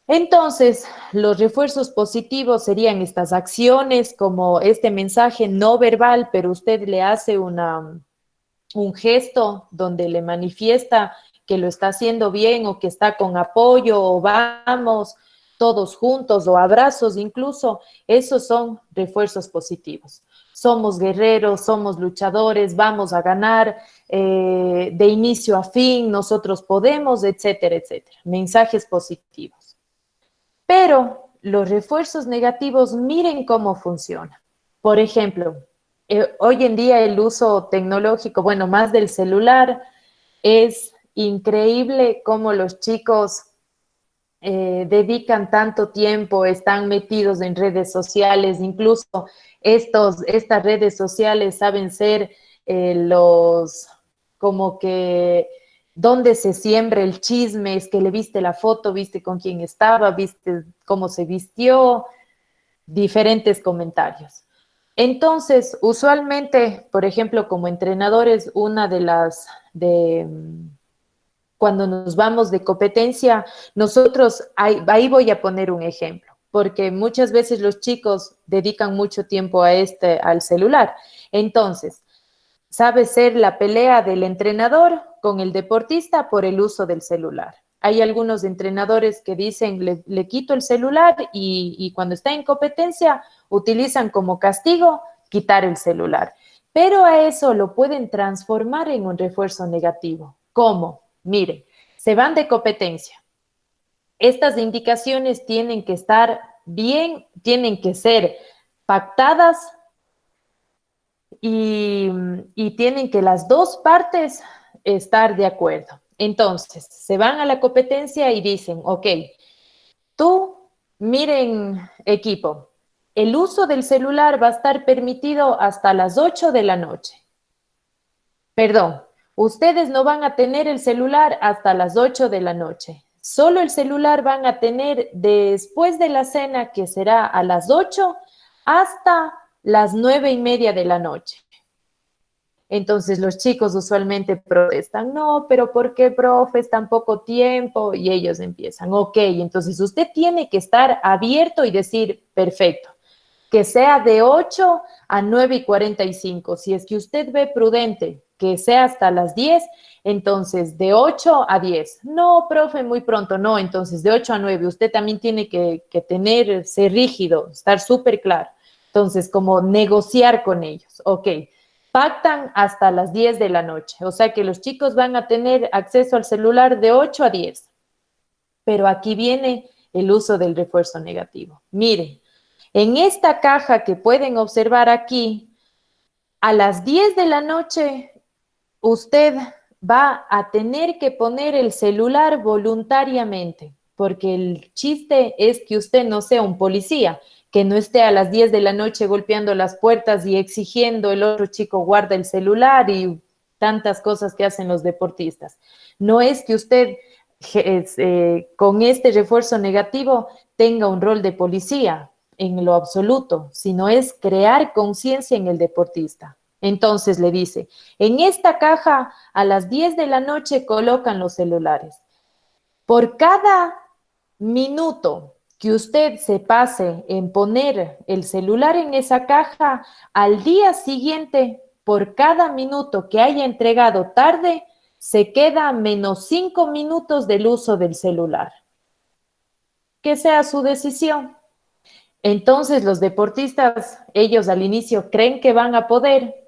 Entonces, los refuerzos positivos serían estas acciones como este mensaje no verbal, pero usted le hace un gesto donde le manifiesta que lo está haciendo bien o que está con apoyo o vamos todos juntos o abrazos incluso. Esos son refuerzos positivos. Somos guerreros, somos luchadores, vamos a ganar de inicio a fin, nosotros podemos, etcétera, etcétera. Mensajes positivos. Pero los refuerzos negativos, miren cómo funciona. Por ejemplo, hoy en día el uso tecnológico, bueno, más del celular, es increíble cómo los chicos dedican tanto tiempo, están metidos en redes sociales, incluso estas redes sociales saben ser los como que donde se siembra el chisme, es que le viste la foto, viste con quién estaba, viste cómo se vistió, diferentes comentarios. Entonces, usualmente, por ejemplo, como entrenadores, una de las cuando nos vamos de competencia, nosotros, ahí voy a poner un ejemplo, porque muchas veces los chicos dedican mucho tiempo al celular. Entonces, sabe ser la pelea del entrenador con el deportista por el uso del celular. Hay algunos entrenadores que dicen, le quito el celular y cuando está en competencia utilizan como castigo quitar el celular. Pero a eso lo pueden transformar en un refuerzo negativo. ¿Cómo? Miren, se van de competencia. Estas indicaciones tienen que estar bien, tienen que ser pactadas y tienen que las dos partes estar de acuerdo. Entonces, se van a la competencia y dicen, ok, miren equipo, el uso del celular va a estar permitido hasta las 8 de la noche. Perdón, ustedes no van a tener el celular hasta las 8 de la noche. Solo el celular van a tener después de la cena, que será a las 8, hasta las 9:30 de la noche. Entonces los chicos usualmente protestan, no, pero ¿por qué, profe? Es tan poco tiempo. Y ellos empiezan, ok, entonces usted tiene que estar abierto y decir, perfecto, que sea de 8 a 9:45. Si es que usted ve prudente que sea hasta las 10, entonces de 8 a 10. No, profe, muy pronto, no, entonces de 8 a 9. Usted también tiene que ser rígido, estar súper claro. Entonces, como negociar con ellos, ok. Pactan hasta las 10 de la noche, o sea que los chicos van a tener acceso al celular de 8 a 10. Pero aquí viene el uso del refuerzo negativo. Miren, en esta caja que pueden observar aquí, a las 10 de la noche, usted va a tener que poner el celular voluntariamente, porque el chiste es que usted no sea un policía, que no esté a las 10 de la noche golpeando las puertas y exigiendo el otro chico guarda el celular y tantas cosas que hacen los deportistas. No es que usted con este refuerzo negativo tenga un rol de policía en lo absoluto, sino es crear conciencia en el deportista. Entonces le dice, en esta caja a las 10 de la noche colocan los celulares. Por cada minuto que usted se pase en poner el celular en esa caja, al día siguiente por cada minuto que haya entregado tarde, se queda menos 5 minutos del uso del celular. Que sea su decisión. Entonces los deportistas, ellos al inicio creen que van a poder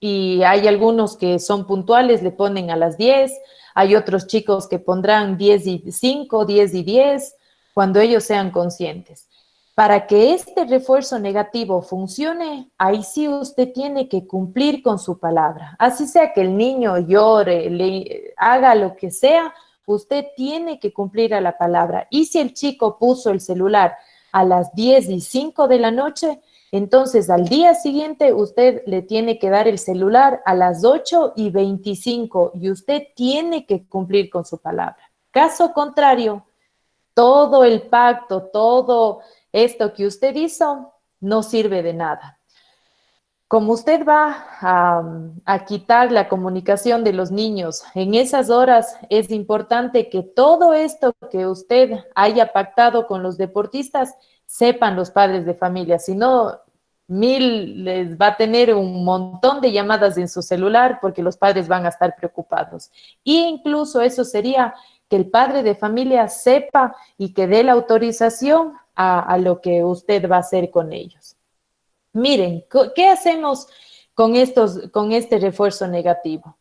y hay algunos que son puntuales, le ponen a las 10, hay otros chicos que pondrán 10 y 5, 10 y 10, cuando ellos sean conscientes. Para que este refuerzo negativo funcione, ahí sí usted tiene que cumplir con su palabra. Así sea que el niño llore, le haga lo que sea, usted tiene que cumplir a la palabra. Y si el chico puso el celular a las 10 y 5 de la noche, entonces al día siguiente usted le tiene que dar el celular a las 8 y 25 y usted tiene que cumplir con su palabra. Caso contrario, todo el pacto, todo esto que usted hizo no sirve de nada. Como usted va a quitar la comunicación de los niños en esas horas, es importante que todo esto que usted haya pactado con los deportistas, sepan los padres de familia. Si no, les va a tener un montón de llamadas en su celular porque los padres van a estar preocupados. Y incluso eso sería que el padre de familia sepa y que dé la autorización a lo que usted va a hacer con ellos. Miren, ¿qué hacemos con este refuerzo negativo?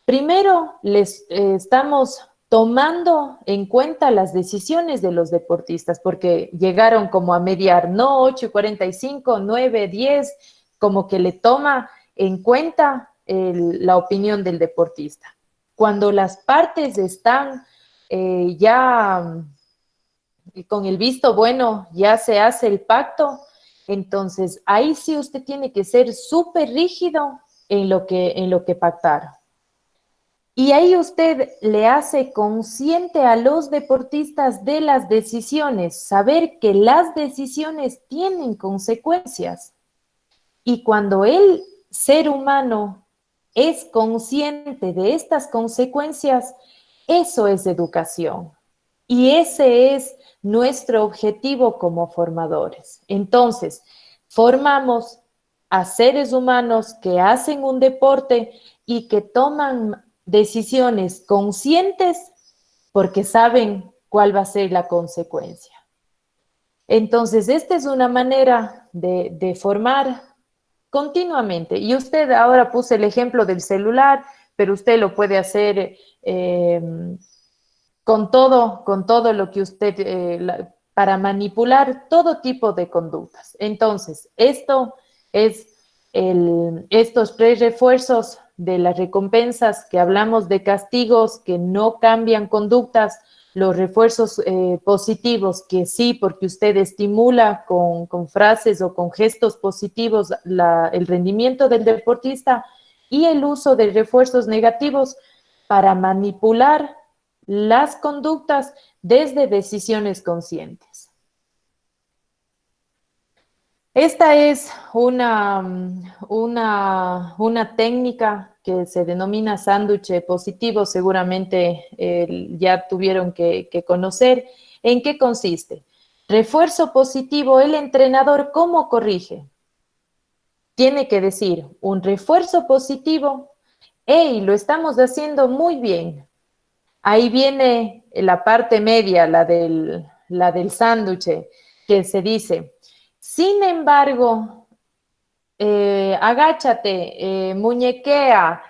Primero, les estamos tomando en cuenta las decisiones de los deportistas, porque llegaron como a mediar, no 8:45, 9, 10, como que le toma en cuenta la opinión del deportista. Cuando las partes están ya con el visto bueno, ya se hace el pacto, entonces ahí sí usted tiene que ser súper rígido en lo que pactaron. Y ahí usted le hace consciente a los deportistas de las decisiones, saber que las decisiones tienen consecuencias. Y cuando el ser humano es consciente de estas consecuencias, eso es educación. Y ese es nuestro objetivo como formadores. Entonces, formamos a seres humanos que hacen un deporte y que toman decisiones conscientes porque saben cuál va a ser la consecuencia. Entonces, esta es una manera de formar continuamente. Y usted ahora puse el ejemplo del celular, pero usted lo puede hacer con todo lo que usted, para manipular todo tipo de conductas. Entonces, esto es estos 3 refuerzos de las recompensas que hablamos de castigos que no cambian conductas, los refuerzos positivos que sí, porque usted estimula con frases o con gestos positivos el rendimiento del deportista y el uso de refuerzos negativos para manipular las conductas desde decisiones conscientes. Esta es una técnica que se denomina sándwich positivo, seguramente ya tuvieron que conocer. ¿En qué consiste? Refuerzo positivo, el entrenador, ¿cómo corrige? Tiene que decir un refuerzo positivo, hey, lo estamos haciendo muy bien. Ahí viene la parte media, la del sándwich, que se dice, sin embargo, agáchate, muñequea,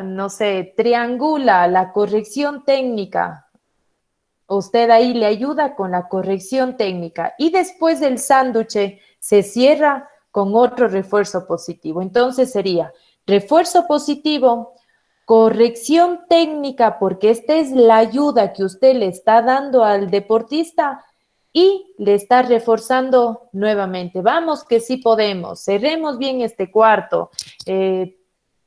no sé, triangula, la corrección técnica. Usted ahí le ayuda con la corrección técnica y después del sándwich se cierra con otro refuerzo positivo. Entonces sería refuerzo positivo, corrección técnica, porque esta es la ayuda que usted le está dando al deportista y le está reforzando nuevamente. Vamos que sí podemos, cerremos bien este cuarto,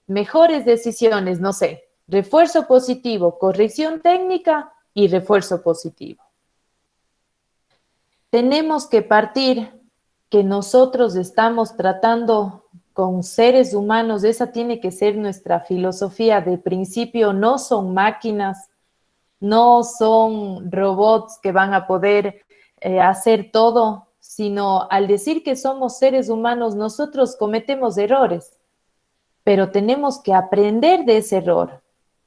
mejores decisiones, no sé, refuerzo positivo, corrección técnica y refuerzo positivo. Tenemos que partir que nosotros estamos tratando con seres humanos, esa tiene que ser nuestra filosofía de principio, no son máquinas, no son robots que van a poder hacer todo, sino al decir que somos seres humanos, nosotros cometemos errores. pero tenemos que aprender de ese error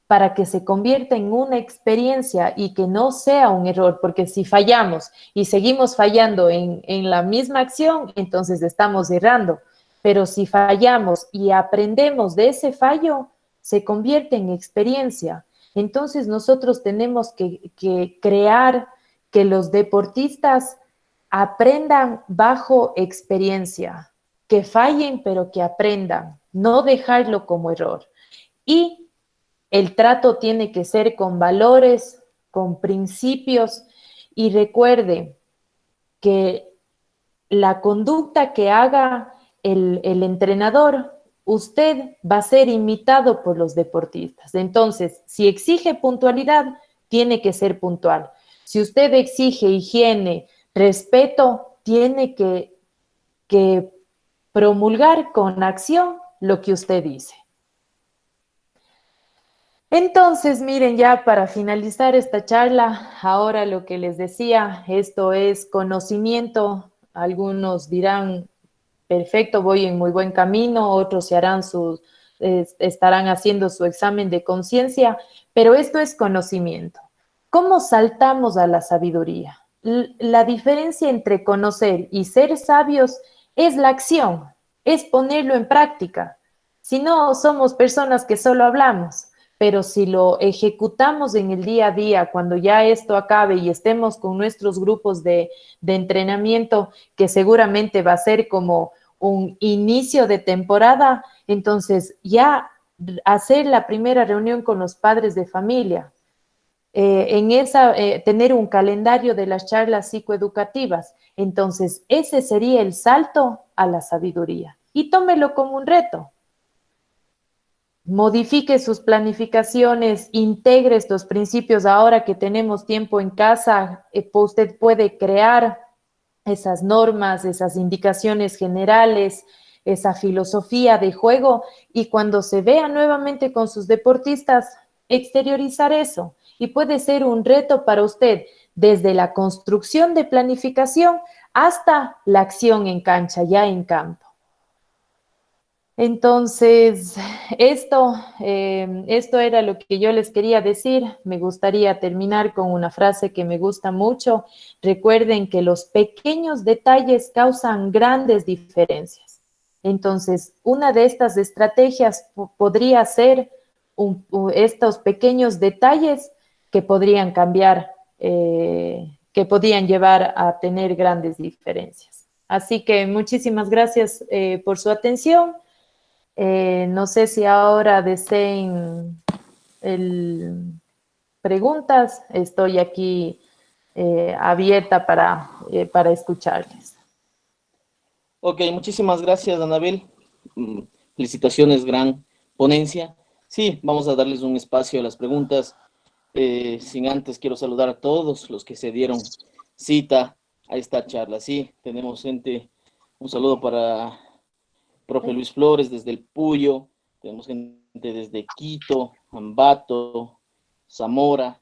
para que se convierta en una experiencia y que no sea un error, porque si fallamos y seguimos fallando en la misma acción, entonces estamos errando. Pero si fallamos y aprendemos de ese fallo, se convierte en experiencia. Entonces nosotros tenemos que crear que los deportistas aprendan bajo experiencia, que fallen pero que aprendan, no dejarlo como error. Y el trato tiene que ser con valores, con principios, y recuerde que la conducta que haga el entrenador, usted va a ser imitado por los deportistas. Entonces, si exige puntualidad, tiene que ser puntual. Si usted exige higiene, respeto, tiene que promulgar con acción lo que usted dice. Entonces, miren, ya para finalizar esta charla, ahora lo que les decía, esto es conocimiento. Algunos dirán, perfecto, voy en muy buen camino, otros estarán haciendo su examen de conciencia, pero esto es conocimiento. ¿Cómo saltamos a la sabiduría? La diferencia entre conocer y ser sabios es la acción, es ponerlo en práctica. Si no, somos personas que solo hablamos, pero si lo ejecutamos en el día a día, cuando ya esto acabe y estemos con nuestros grupos de entrenamiento, que seguramente va a ser como un inicio de temporada, entonces ya hacer la primera reunión con los padres de familia, tener un calendario de las charlas psicoeducativas. Entonces, ese sería el salto a la sabiduría. Y tómelo como un reto. Modifique sus planificaciones, integre estos principios ahora que tenemos tiempo en casa. Usted puede crear esas normas, esas indicaciones generales, esa filosofía de juego, y cuando se vea nuevamente con sus deportistas, exteriorizar eso. Y puede ser un reto para usted desde la construcción de planificación hasta la acción en cancha, ya en campo. Entonces, esto era lo que yo les quería decir. Me gustaría terminar con una frase que me gusta mucho. Recuerden que los pequeños detalles causan grandes diferencias. Entonces, una de estas estrategias podría ser estos pequeños detalles que podrían cambiar, que podrían llevar a tener grandes diferencias. Así que muchísimas gracias por su atención. No sé si ahora deseen preguntas. Estoy aquí abierta para escucharles. Ok, muchísimas gracias, Anabel. Felicitaciones, gran ponencia. Sí, vamos a darles un espacio a las preguntas. Sin antes, quiero saludar a todos los que se dieron cita a esta charla. Sí, tenemos gente, un saludo para profe Luis Flores desde el Puyo, tenemos gente desde Quito, Ambato, Zamora.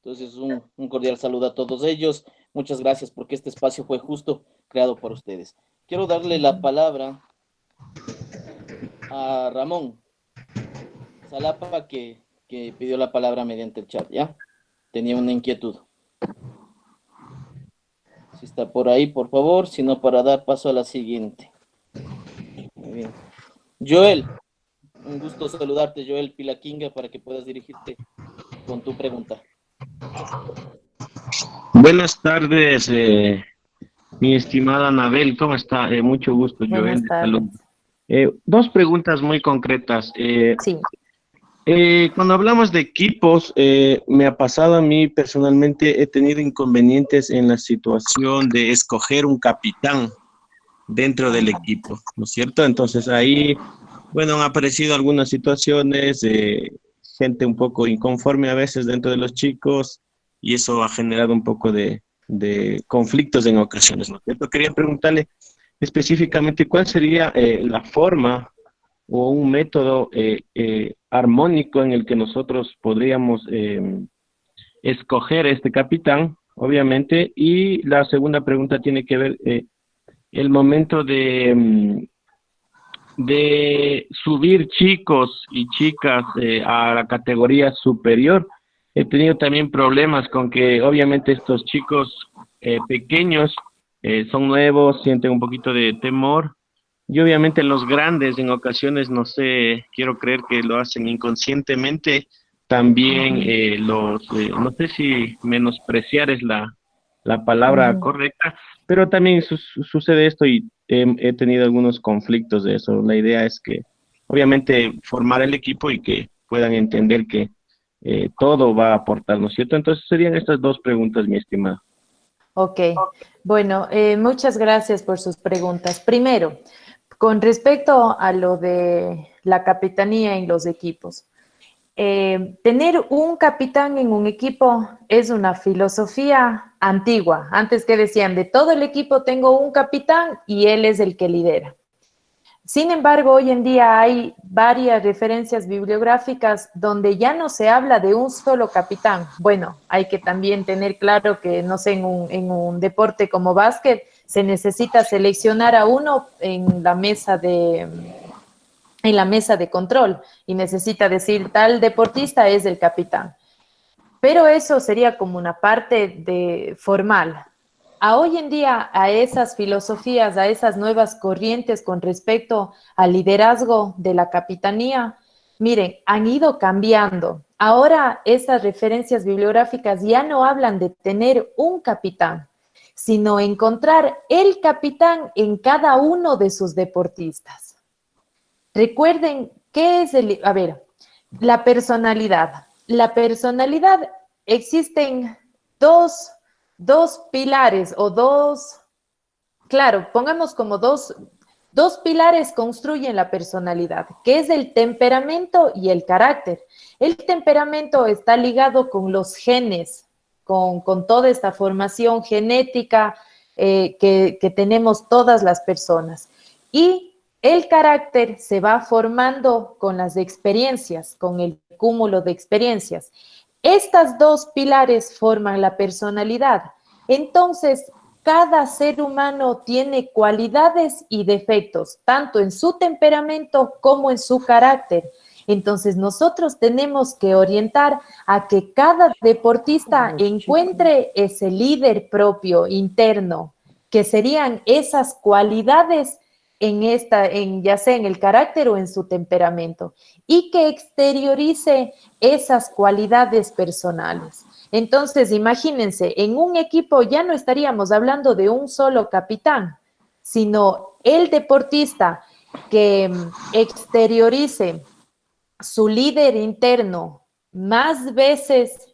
Entonces, un cordial saludo a todos ellos. Muchas gracias porque este espacio fue justo creado por ustedes. Quiero darle la palabra a Ramón Salapa, que pidió la palabra mediante el chat, ¿ya? Tenía una inquietud. Si está por ahí, por favor, si no, para dar paso a la siguiente. Muy bien. Joel, un gusto saludarte, Joel Pilaquinga, para que puedas dirigirte con tu pregunta. Buenas tardes, mi estimada Anabel, ¿cómo está? Mucho gusto, Joel. Buenas tardes. Dos preguntas muy concretas. Sí. Cuando hablamos de equipos, me ha pasado a mí personalmente, he tenido inconvenientes en la situación de escoger un capitán dentro del equipo, ¿no es cierto? Entonces ahí, bueno, han aparecido algunas situaciones, gente un poco inconforme a veces dentro de los chicos, y eso ha generado un poco de conflictos en ocasiones, ¿no es cierto? Quería preguntarle específicamente cuál sería la forma o un método armónico en el que nosotros podríamos escoger este capitán, obviamente. Y la segunda pregunta tiene que ver el momento de de subir chicos y chicas a la categoría superior, he tenido también problemas con que obviamente estos chicos pequeños son nuevos, sienten un poquito de temor y obviamente los grandes en ocasiones, no sé, quiero creer que lo hacen inconscientemente, también Ujú, no sé si menospreciar es la palabra ujú. correcta, pero también sucede esto y he tenido algunos conflictos de eso. La idea es que obviamente formar el equipo y que puedan entender que todo va a aportar, ¿no es cierto? Entonces serían estas dos preguntas, mi estimado. Ok, bueno, muchas gracias por sus preguntas. Primero, con respecto a lo de la capitanía en los equipos. Tener un capitán en un equipo es una filosofía antigua. Antes que decían, de todo el equipo tengo un capitán y él es el que lidera. Sin embargo, hoy en día hay varias referencias bibliográficas donde ya no se habla de un solo capitán. Bueno, hay que también tener claro que, no sé, en un deporte como básquet se necesita seleccionar a uno en la mesa de control y necesita decir tal deportista es el capitán. Pero eso sería como una parte de formal. A hoy en día, a esas filosofías, a esas nuevas corrientes con respecto al liderazgo de la capitanía, miren, han ido cambiando. Ahora esas referencias bibliográficas ya no hablan de tener un capitán, sino encontrar el capitán en cada uno de sus deportistas. Recuerden, ¿qué es el... A ver, la personalidad. La personalidad, existen dos, dos pilares o dos, claro, pongamos como dos pilares construyen la personalidad, que es el temperamento y el carácter. El temperamento está ligado con los genes, con toda esta formación genética que tenemos todas las personas. Y el carácter se va formando con las experiencias, con el cúmulo de experiencias. Estas dos pilares forman la personalidad. Entonces, cada ser humano tiene cualidades y defectos, tanto en su temperamento como en su carácter. Entonces, nosotros tenemos que orientar a que cada deportista encuentre ese líder propio interno, que serían esas cualidades ya sea en el carácter o en su temperamento, y que exteriorice esas cualidades personales. Entonces, imagínense, en un equipo ya no estaríamos hablando de un solo capitán, sino el deportista que exteriorice su líder interno más veces,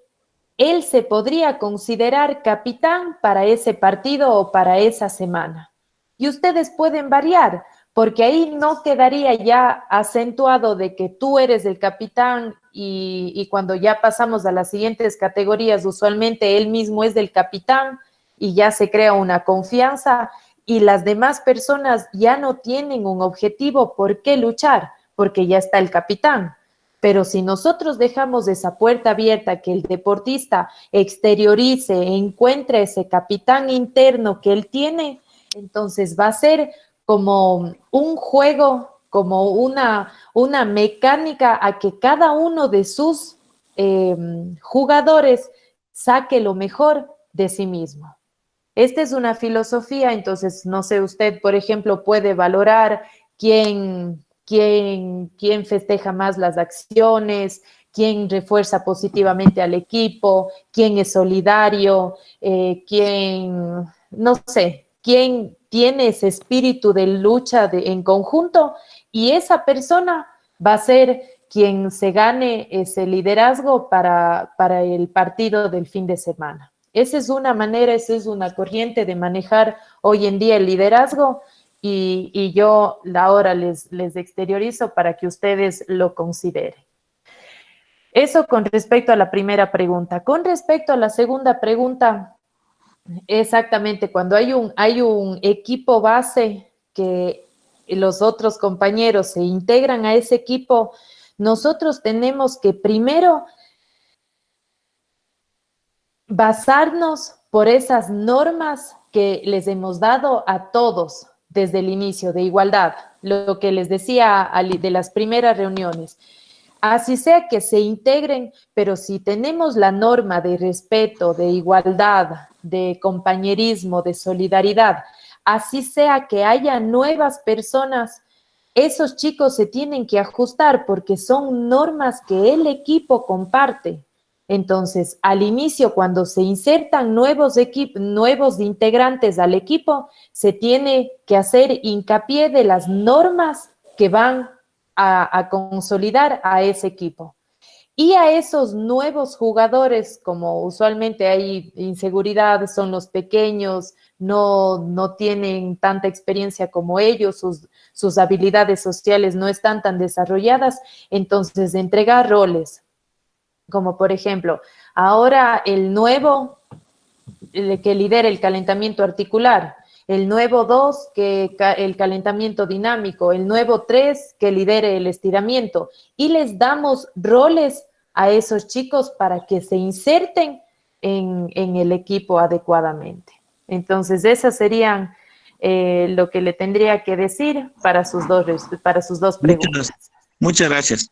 él se podría considerar capitán para ese partido o para esa semana. Y ustedes pueden variar, porque ahí no quedaría ya acentuado de que tú eres el capitán y cuando ya pasamos a las siguientes categorías, usualmente él mismo es del capitán y ya se crea una confianza y las demás personas ya no tienen un objetivo por qué luchar, porque ya está el capitán. Pero si nosotros dejamos esa puerta abierta, que el deportista exteriorice, encuentre ese capitán interno que él tiene, entonces va a ser como un juego, como una mecánica a que cada uno de sus jugadores saque lo mejor de sí mismo. Esta es una filosofía, entonces, no sé, usted, por ejemplo, puede valorar quién festeja más las acciones, quién refuerza positivamente al equipo, quién es solidario, no sé, quién tiene ese espíritu de lucha en conjunto y esa persona va a ser quien se gane ese liderazgo para el partido del fin de semana. Esa es una manera, esa es una corriente de manejar hoy en día el liderazgo y yo ahora les exteriorizo para que ustedes lo consideren. Eso con respecto a la primera pregunta. Con respecto a la segunda pregunta, exactamente, cuando hay un equipo base que los otros compañeros se integran a ese equipo, nosotros tenemos que primero basarnos por esas normas que les hemos dado a todos desde el inicio, de igualdad, lo que les decía de las primeras reuniones. Así sea que se integren, pero si tenemos la norma de respeto, de igualdad, de compañerismo, de solidaridad, así sea que haya nuevas personas, esos chicos se tienen que ajustar porque son normas que el equipo comparte. Entonces, al inicio, cuando se insertan nuevos integrantes al equipo, se tiene que hacer hincapié de las normas que van a consolidar a ese equipo. Y a esos nuevos jugadores, como usualmente hay inseguridad, son los pequeños, no tienen tanta experiencia como ellos, sus habilidades sociales no están tan desarrolladas, entonces entregar roles, como por ejemplo, ahora el nuevo que lidera el calentamiento articular, el nuevo 2 que el calentamiento dinámico, el nuevo 3 que lidere el estiramiento, y les damos roles a esos chicos para que se inserten en el equipo adecuadamente. Entonces, esas serían lo que le tendría que decir para sus dos preguntas. Muchas gracias.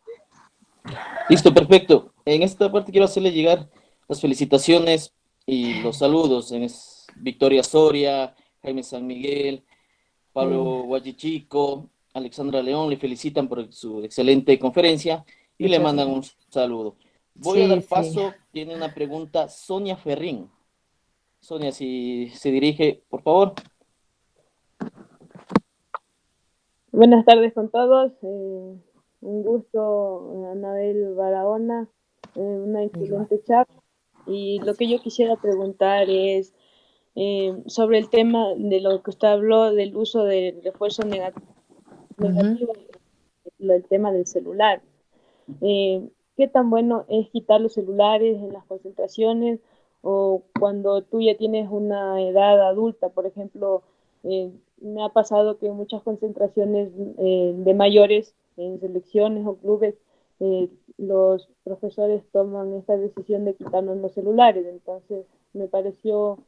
Listo, perfecto. En esta parte quiero hacerle llegar las felicitaciones y los saludos. Victoria Soria, Jaime San Miguel, Pablo Guayichico, Alexandra León, le felicitan por su excelente conferencia y le mandan un saludo. Voy a dar paso, tiene una pregunta Sonia Ferrín. Sonia, si se dirige, por favor. Buenas tardes con todos. Un gusto, Anabel Barahona, una excelente charla. Y lo que yo quisiera preguntar es sobre el tema de lo que usted habló del uso del refuerzo negativo, el tema del celular. ¿Qué tan bueno es quitar los celulares en las concentraciones o cuando tú ya tienes una edad adulta? Por ejemplo, me ha pasado que en muchas concentraciones de mayores, en selecciones o clubes, los profesores toman esta decisión de quitarnos los celulares. Entonces me pareció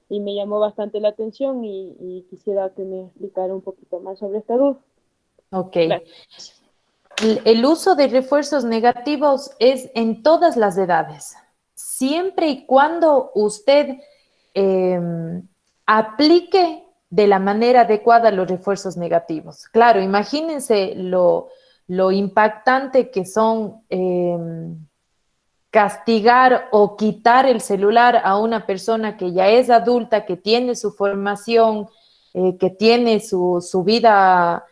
y me llamó bastante la atención y quisiera que me explicara un poquito más sobre esta duda. Ok. Gracias. El uso de refuerzos negativos es en todas las edades, siempre y cuando usted aplique de la manera adecuada los refuerzos negativos. Claro, imagínense lo impactante que son castigar o quitar el celular a una persona que ya es adulta, que tiene su formación, que tiene su vida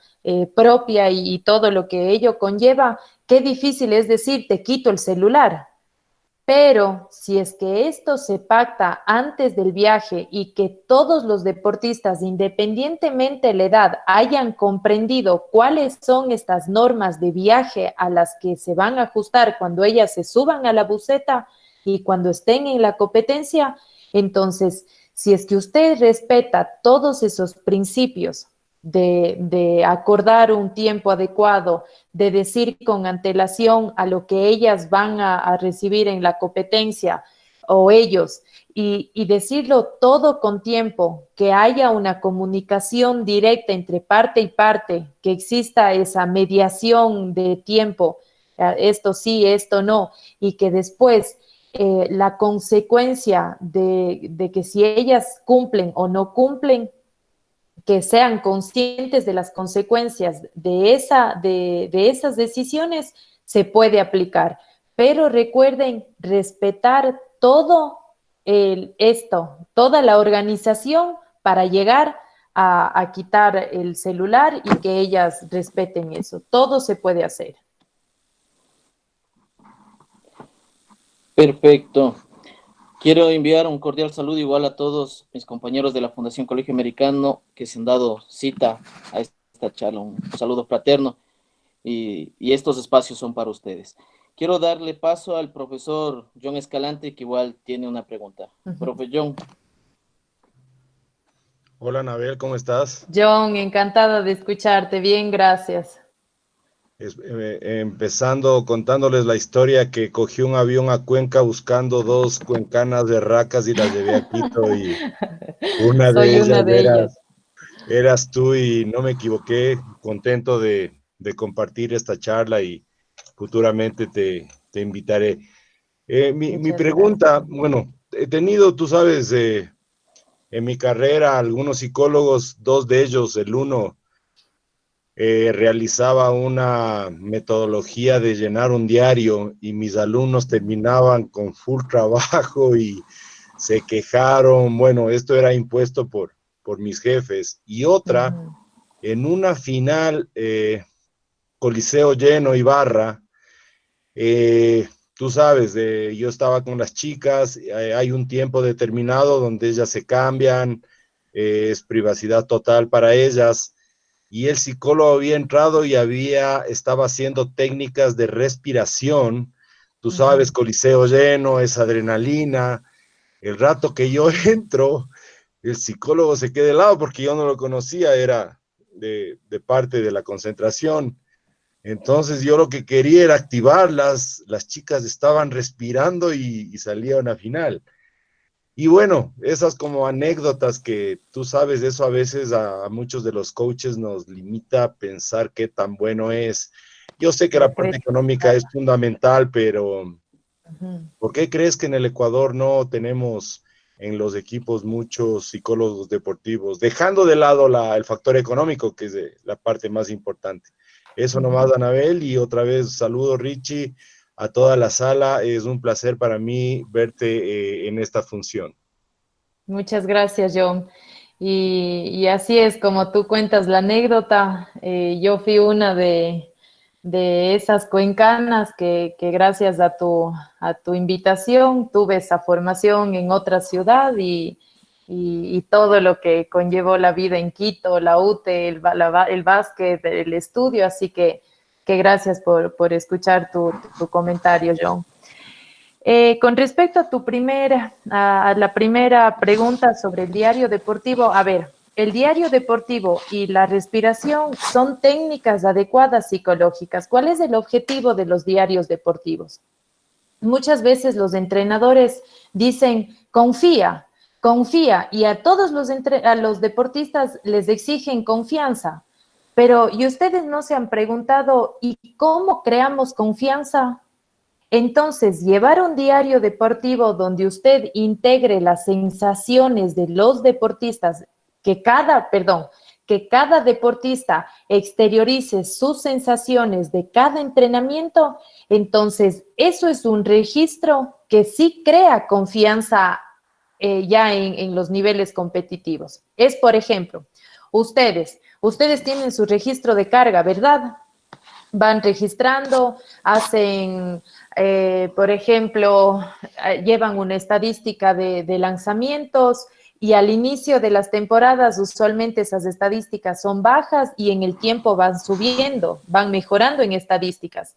propia y todo lo que ello conlleva. Qué difícil es decir, te quito el celular. Pero si es que esto se pacta antes del viaje y que todos los deportistas, independientemente de la edad, hayan comprendido cuáles son estas normas de viaje a las que se van a ajustar cuando ellas se suban a la buseta y cuando estén en la competencia, entonces, si es que usted respeta todos esos principios de acordar un tiempo adecuado, de decir con antelación a lo que ellas van a recibir en la competencia o ellos, y decirlo todo con tiempo, que haya una comunicación directa entre parte y parte, que exista esa mediación de tiempo, esto sí, esto no, y que después la consecuencia de que si ellas cumplen o no cumplen, que sean conscientes de las consecuencias de esas decisiones, se puede aplicar. Pero recuerden respetar todo toda la organización para llegar a quitar el celular y que ellas respeten eso. Todo se puede hacer. Perfecto. Quiero enviar un cordial saludo igual a todos mis compañeros de la Fundación Colegio Americano que se han dado cita a esta charla. Un saludo fraterno y estos espacios son para ustedes. Quiero darle paso al profesor John Escalante, que igual tiene una pregunta. Profe John. Hola, Anabel, ¿cómo estás? John, encantada de escucharte. Bien, gracias. Empezando contándoles la historia que cogí un avión a Cuenca buscando 2 cuencanas de racas y las llevé a Quito y una de ellas eras tú y no me equivoqué. Contento de compartir esta charla y futuramente te invitaré. Mi Muchas gracias. pregunta, bueno, he tenido, tú sabes, en mi carrera algunos psicólogos, dos de ellos, el uno realizaba una metodología de llenar un diario y mis alumnos terminaban con full trabajo y se quejaron. Bueno, esto era impuesto por mis jefes. Y otra, Ujú. en una final, Coliseo lleno y barra, tú sabes, yo estaba con las chicas, hay un tiempo determinado donde ellas se cambian, es privacidad total para ellas, y el psicólogo había entrado y estaba haciendo técnicas de respiración, tú sabes, Ujú. Coliseo lleno, es adrenalina, el rato que yo entro, el psicólogo se queda de lado porque yo no lo conocía, era de parte de la concentración. Entonces yo lo que quería era activarlas, las chicas estaban respirando y salía una final. Y bueno, esas como anécdotas que tú sabes, eso a veces a muchos de los coaches nos limita a pensar qué tan bueno es. Yo sé que la parte Perfecto. económica es fundamental, pero Ujú. ¿por qué crees que en el Ecuador no tenemos en los equipos muchos psicólogos deportivos, dejando de lado el factor económico, que es la parte más importante? Eso nomás, Ujú. Anabel, y otra vez saludo, Richie, a toda la sala. Es un placer para mí verte en esta función. Muchas gracias, John. Y así es, como tú cuentas la anécdota, yo fui una de esas cuencanas que gracias a tu invitación tuve esa formación en otra ciudad y todo lo que conllevó la vida en Quito, la UTE, el básquet, el estudio, así que gracias por escuchar tu comentario, John. Con respecto a a la primera pregunta sobre el diario deportivo, a ver, el diario deportivo y la respiración son técnicas adecuadas psicológicas. ¿Cuál es el objetivo de los diarios deportivos? Muchas veces los entrenadores dicen, confía, confía, y a todos a los deportistas les exigen confianza. Pero, ¿y ustedes no se han preguntado, ¿y cómo creamos confianza? Entonces, llevar un diario deportivo donde usted integre las sensaciones de los deportistas, que cada deportista exteriorice sus sensaciones de cada entrenamiento, entonces eso es un registro que sí crea confianza ya en los niveles competitivos. Es, por ejemplo, ustedes tienen su registro de carga, ¿verdad? Van registrando, hacen, por ejemplo, llevan una estadística de lanzamientos y al inicio de las temporadas usualmente esas estadísticas son bajas y en el tiempo van subiendo, van mejorando en estadísticas.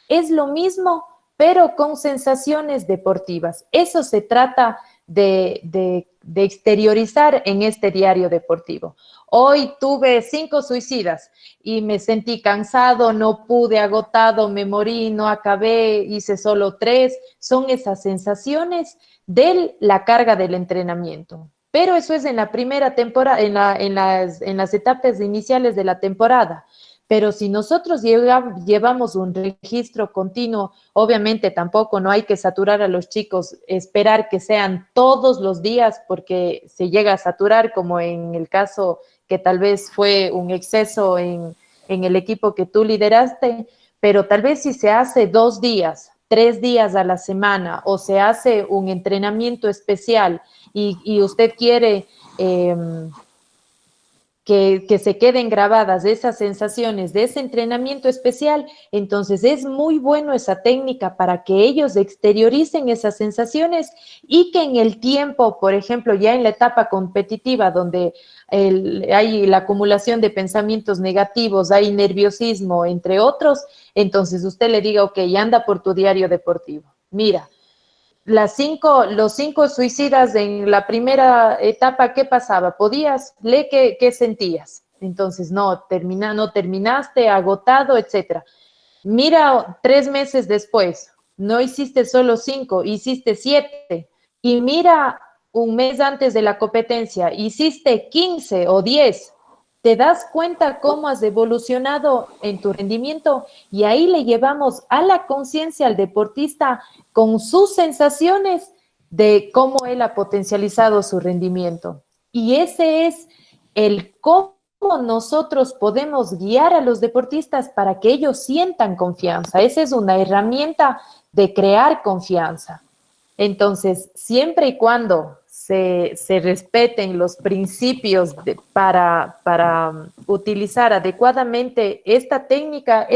Es lo mismo, pero con sensaciones deportivas. Eso se trata de exteriorizar en este diario deportivo. Hoy tuve 5 suicidas y me sentí cansado, no pude, agotado, me morí, no acabé, hice solo 3. Son esas sensaciones de la carga del entrenamiento. Pero eso es en la primera temporada, en las etapas iniciales de la temporada. Pero si nosotros llevamos un registro continuo, obviamente tampoco no hay que saturar a los chicos, esperar que sean todos los días porque se llega a saturar, como en el caso que tal vez fue un exceso en el equipo que tú lideraste, pero tal vez si se hace 2 días, 3 días a la semana o se hace un entrenamiento especial y usted quiere que se queden grabadas esas sensaciones de ese entrenamiento especial, entonces es muy bueno esa técnica para que ellos exterioricen esas sensaciones y que en el tiempo, por ejemplo, ya en la etapa competitiva donde hay la acumulación de pensamientos negativos, hay nerviosismo, entre otros, entonces usted le diga, ok, anda por tu diario deportivo. Mira, los 5 suicidas en la primera etapa, ¿qué pasaba? ¿Podías? ¿Lee qué sentías? Entonces, no terminaste, agotado, etcétera. Mira, 3 meses después, no hiciste solo 5, hiciste 7. Y mira, un mes antes de la competencia, hiciste 15 o 10. te das cuenta cómo has evolucionado en tu rendimiento y ahí le llevamos a la conciencia al deportista con sus sensaciones de cómo él ha potencializado su rendimiento. Y ese es el cómo nosotros podemos guiar a los deportistas para que ellos sientan confianza. Esa es una herramienta de crear confianza. Entonces, siempre y cuando se respeten los principios para utilizar adecuadamente esta técnica,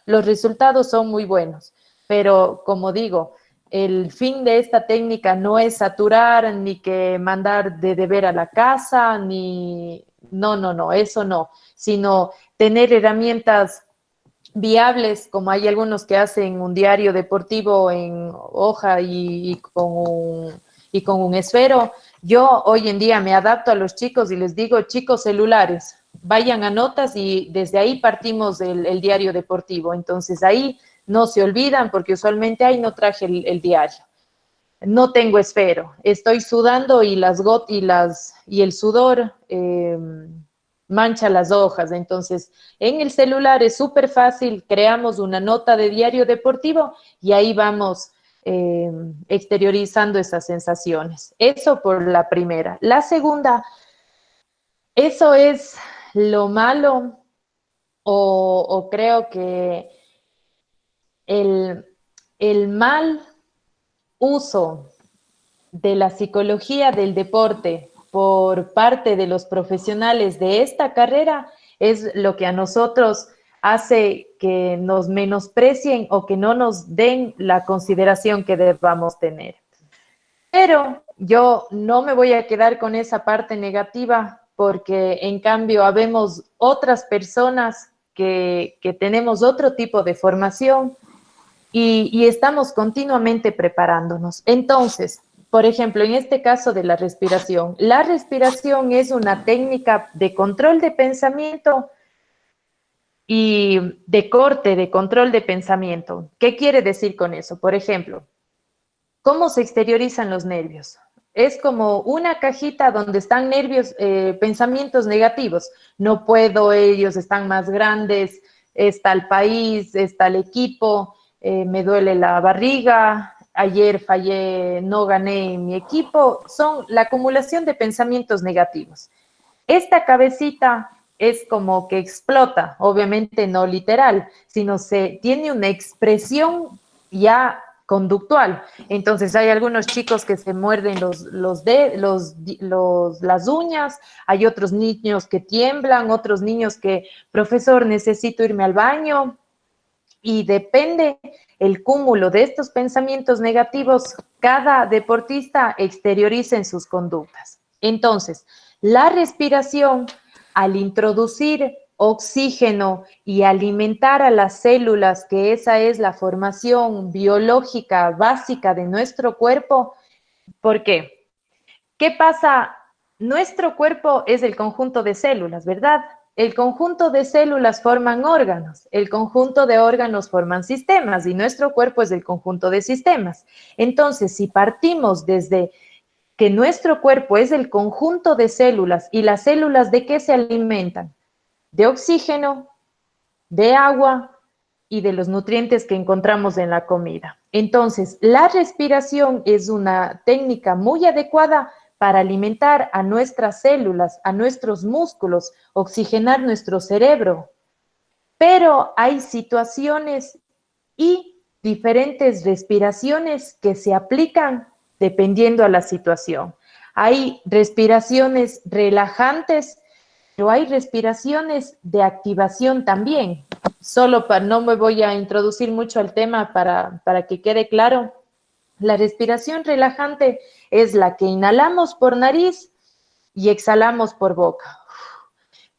los resultados son muy buenos. Pero, como digo, el fin de esta técnica no es saturar, ni que mandar de deber a la casa, ni... No, eso no. Sino tener herramientas viables, como hay algunos que hacen un diario deportivo en hoja y con un esfero. Yo hoy en día me adapto a los chicos y les digo, chicos, celulares, vayan a notas y desde ahí partimos el diario deportivo. Entonces ahí no se olvidan porque usualmente ahí no traje el diario. No tengo esfero, estoy sudando y y el sudor mancha las hojas. Entonces, en el celular es súper fácil, creamos una nota de diario deportivo y ahí vamos exteriorizando esas sensaciones. Eso por la primera. La segunda, eso es lo malo o creo que el mal uso de la psicología del deporte por parte de los profesionales de esta carrera es lo que a nosotros hace que nos menosprecien o que no nos den la consideración que debamos tener. Pero yo no me voy a quedar con esa parte negativa porque en cambio habemos otras personas que tenemos otro tipo de formación y estamos continuamente preparándonos. Entonces, por ejemplo, en este caso de la respiración es una técnica de control de pensamiento y de corte de control de pensamiento. ¿Qué quiere decir con eso? Por ejemplo, ¿cómo se exteriorizan los nervios? Es como una cajita donde están nervios, pensamientos negativos. No puedo, ellos están más grandes, está el país, está el equipo, me duele la barriga, ayer fallé, no gané en mi equipo. Son la acumulación de pensamientos negativos. Esta cabecita es como que explota, obviamente no literal, sino tiene una expresión ya conductual. Entonces hay algunos chicos que se muerden las uñas, hay otros niños que tiemblan, otros niños que, profesor, necesito irme al baño, y depende el cúmulo de estos pensamientos negativos, cada deportista exterioriza en sus conductas. Entonces, la respiración, al introducir oxígeno y alimentar a las células, que esa es la formación biológica básica de nuestro cuerpo. ¿Por qué? ¿Qué pasa? Nuestro cuerpo es el conjunto de células, ¿verdad? El conjunto de células forman órganos, el conjunto de órganos forman sistemas y nuestro cuerpo es el conjunto de sistemas. Entonces, si partimos desde que nuestro cuerpo es el conjunto de células y las células ¿de qué se alimentan? De oxígeno, de agua y de los nutrientes que encontramos en la comida. Entonces, la respiración es una técnica muy adecuada para alimentar a nuestras células, a nuestros músculos, oxigenar nuestro cerebro. Pero hay situaciones y diferentes respiraciones que se aplican dependiendo a la situación. Hay respiraciones relajantes, pero hay respiraciones de activación también. No me voy a introducir mucho al tema para que quede claro. La respiración relajante es la que inhalamos por nariz y exhalamos por boca.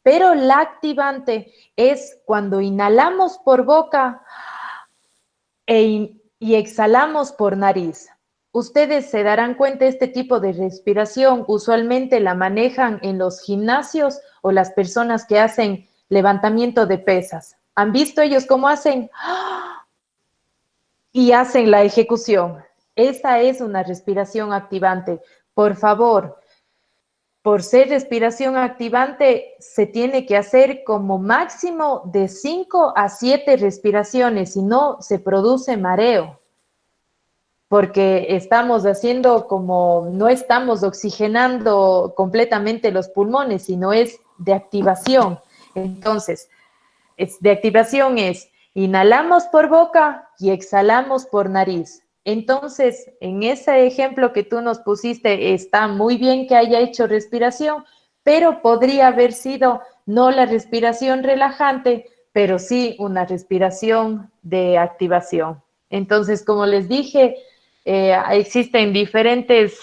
Pero la activante es cuando inhalamos por boca y exhalamos por nariz. Ustedes se darán cuenta, este tipo de respiración usualmente la manejan en los gimnasios o las personas que hacen levantamiento de pesas. ¿Han visto ellos cómo hacen? Y hacen la ejecución. Esa es una respiración activante. Por favor, por ser respiración activante, se tiene que hacer como máximo de 5 a 7 respiraciones, si no se produce mareo, porque estamos haciendo como, no estamos oxigenando completamente los pulmones, sino es de activación. Entonces, de activación es, inhalamos por boca y exhalamos por nariz. Entonces, en ese ejemplo que tú nos pusiste, está muy bien que haya hecho respiración, pero podría haber sido no la respiración relajante, pero sí una respiración de activación. Entonces, como les dije, existen diferentes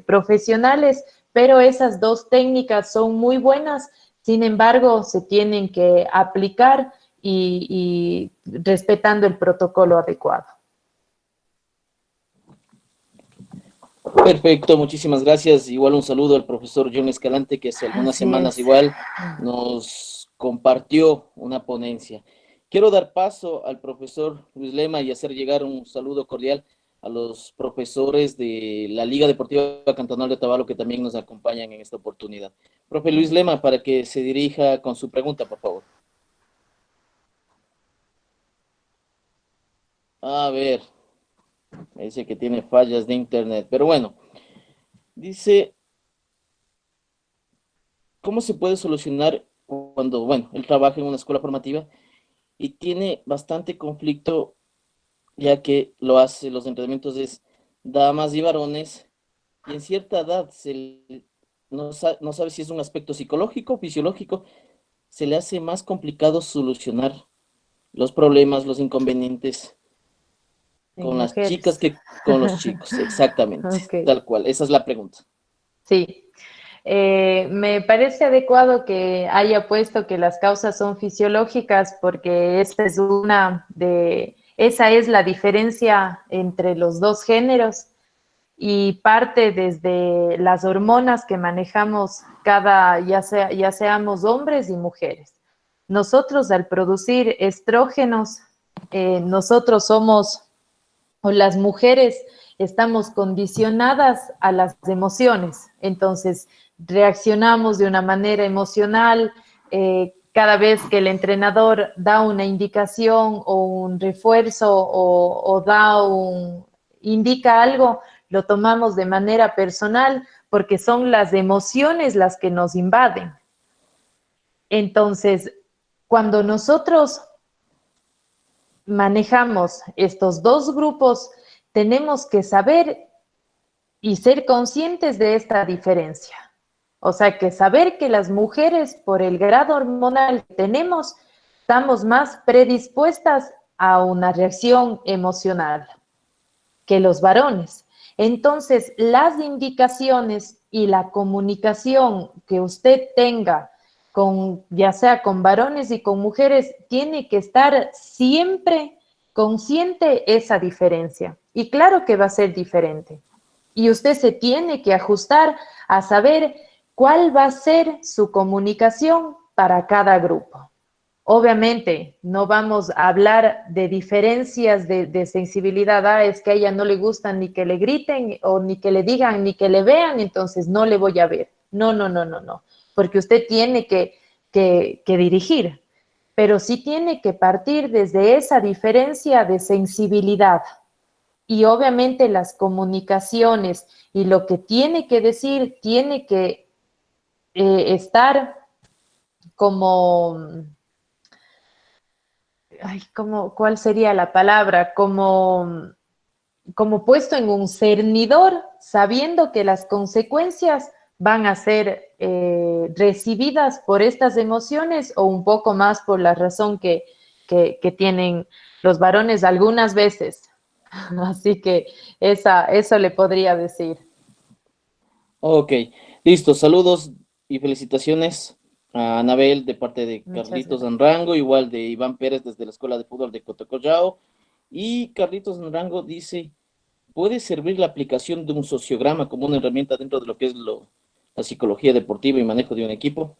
profesionales, pero esas dos técnicas son muy buenas. Sin embargo, se tienen que aplicar y respetando el protocolo adecuado. Perfecto, muchísimas gracias. Igual un saludo al profesor John Escalante, que hace algunas semanas igual nos compartió una ponencia. Quiero dar paso al profesor Luis Lema y hacer llegar un saludo cordial a los profesores de la Liga Deportiva Cantonal de Otavalo que también nos acompañan en esta oportunidad. Profe Luis Lema, para que se dirija con su pregunta, por favor. A ver, me dice que tiene fallas de internet, pero bueno, dice, ¿cómo se puede solucionar cuando, bueno, él trabaja en una escuela formativa y tiene bastante conflicto, ya que lo hace, los entrenamientos es damas y varones, y en cierta edad no sabe si es un aspecto psicológico o fisiológico, se le hace más complicado solucionar los problemas, los inconvenientes con las chicas que con los chicos, exactamente, Okay. Tal cual, esa es la pregunta. Sí, me parece adecuado que haya puesto que las causas son fisiológicas porque esa es la diferencia entre los dos géneros y parte desde las hormonas que manejamos ya seamos hombres y mujeres. Nosotros al producir estrógenos, nosotros somos, o las mujeres, estamos condicionadas a las emociones, entonces reaccionamos de una manera emocional, cada vez que el entrenador da una indicación o un refuerzo indica algo, lo tomamos de manera personal porque son las emociones las que nos invaden. Entonces, cuando nosotros manejamos estos dos grupos, tenemos que saber y ser conscientes de esta diferencia. O sea, que saber que las mujeres, por el grado hormonal que tenemos, estamos más predispuestas a una reacción emocional que los varones. Entonces, las indicaciones y la comunicación que usted tenga ya sea con varones y con mujeres, tiene que estar siempre consciente esa diferencia. Y claro que va a ser diferente. Y usted se tiene que ajustar a saber cuál va a ser su comunicación para cada grupo. Obviamente, no vamos a hablar de diferencias de sensibilidad. Es que a ella no le gusta ni que le griten, o ni que le digan, ni que le vean, entonces no le voy a ver. No. Porque usted tiene que dirigir, pero sí tiene que partir desde esa diferencia de sensibilidad. Y obviamente las comunicaciones y lo que tiene que decir tiene que estar como... ¿cuál sería la palabra? Como puesto en un cernidor, sabiendo que las consecuencias van a ser recibidas por estas emociones o un poco más por la razón que tienen los varones algunas veces. Así que eso le podría decir. Ok, listo. Saludos y felicitaciones a Anabel de parte de Carlitos Anrango, igual de Iván Pérez desde la Escuela de Fútbol de Cotocollao. Y Carlitos Anrango dice, ¿puede servir la aplicación de un sociograma como una herramienta dentro de lo que es la psicología deportiva y manejo de un equipo?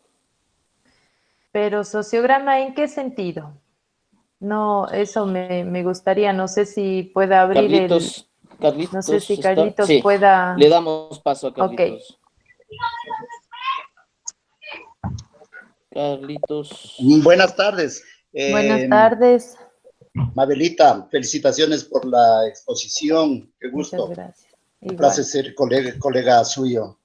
Pero sociograma, ¿en qué sentido? No, eso me gustaría, no sé si pueda abrir Carlitos no sé si está, Carlitos sí, pueda... le damos paso a Carlitos. Ok. Carlitos. Buenas tardes. Buenas tardes. Mabelita, felicitaciones por la exposición. Qué gusto. Muchas gracias. Un placer ser colega suyo.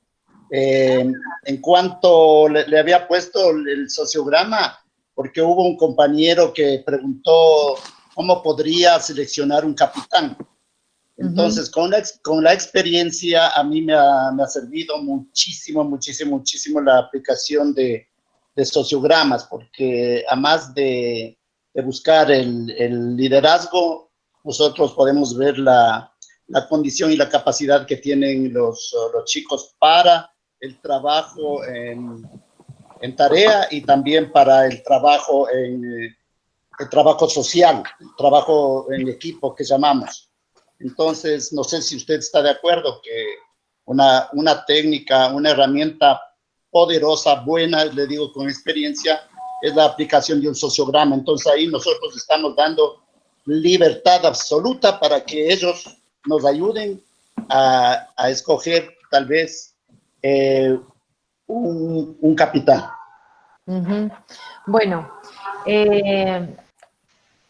En cuanto le había puesto el sociograma, porque hubo un compañero que preguntó cómo podría seleccionar un capitán. Entonces, con la experiencia, a mí me ha servido muchísimo la aplicación de sociogramas, porque además de buscar el liderazgo, nosotros podemos ver la condición y la capacidad que tienen los chicos para el trabajo en tarea y también para el trabajo social, el trabajo en equipo que llamamos. Entonces, no sé si usted está de acuerdo que una técnica, una herramienta poderosa, buena, le digo con experiencia, es la aplicación de un sociograma. Entonces ahí nosotros estamos dando libertad absoluta para que ellos nos ayuden a escoger tal vez un capitán. Bueno,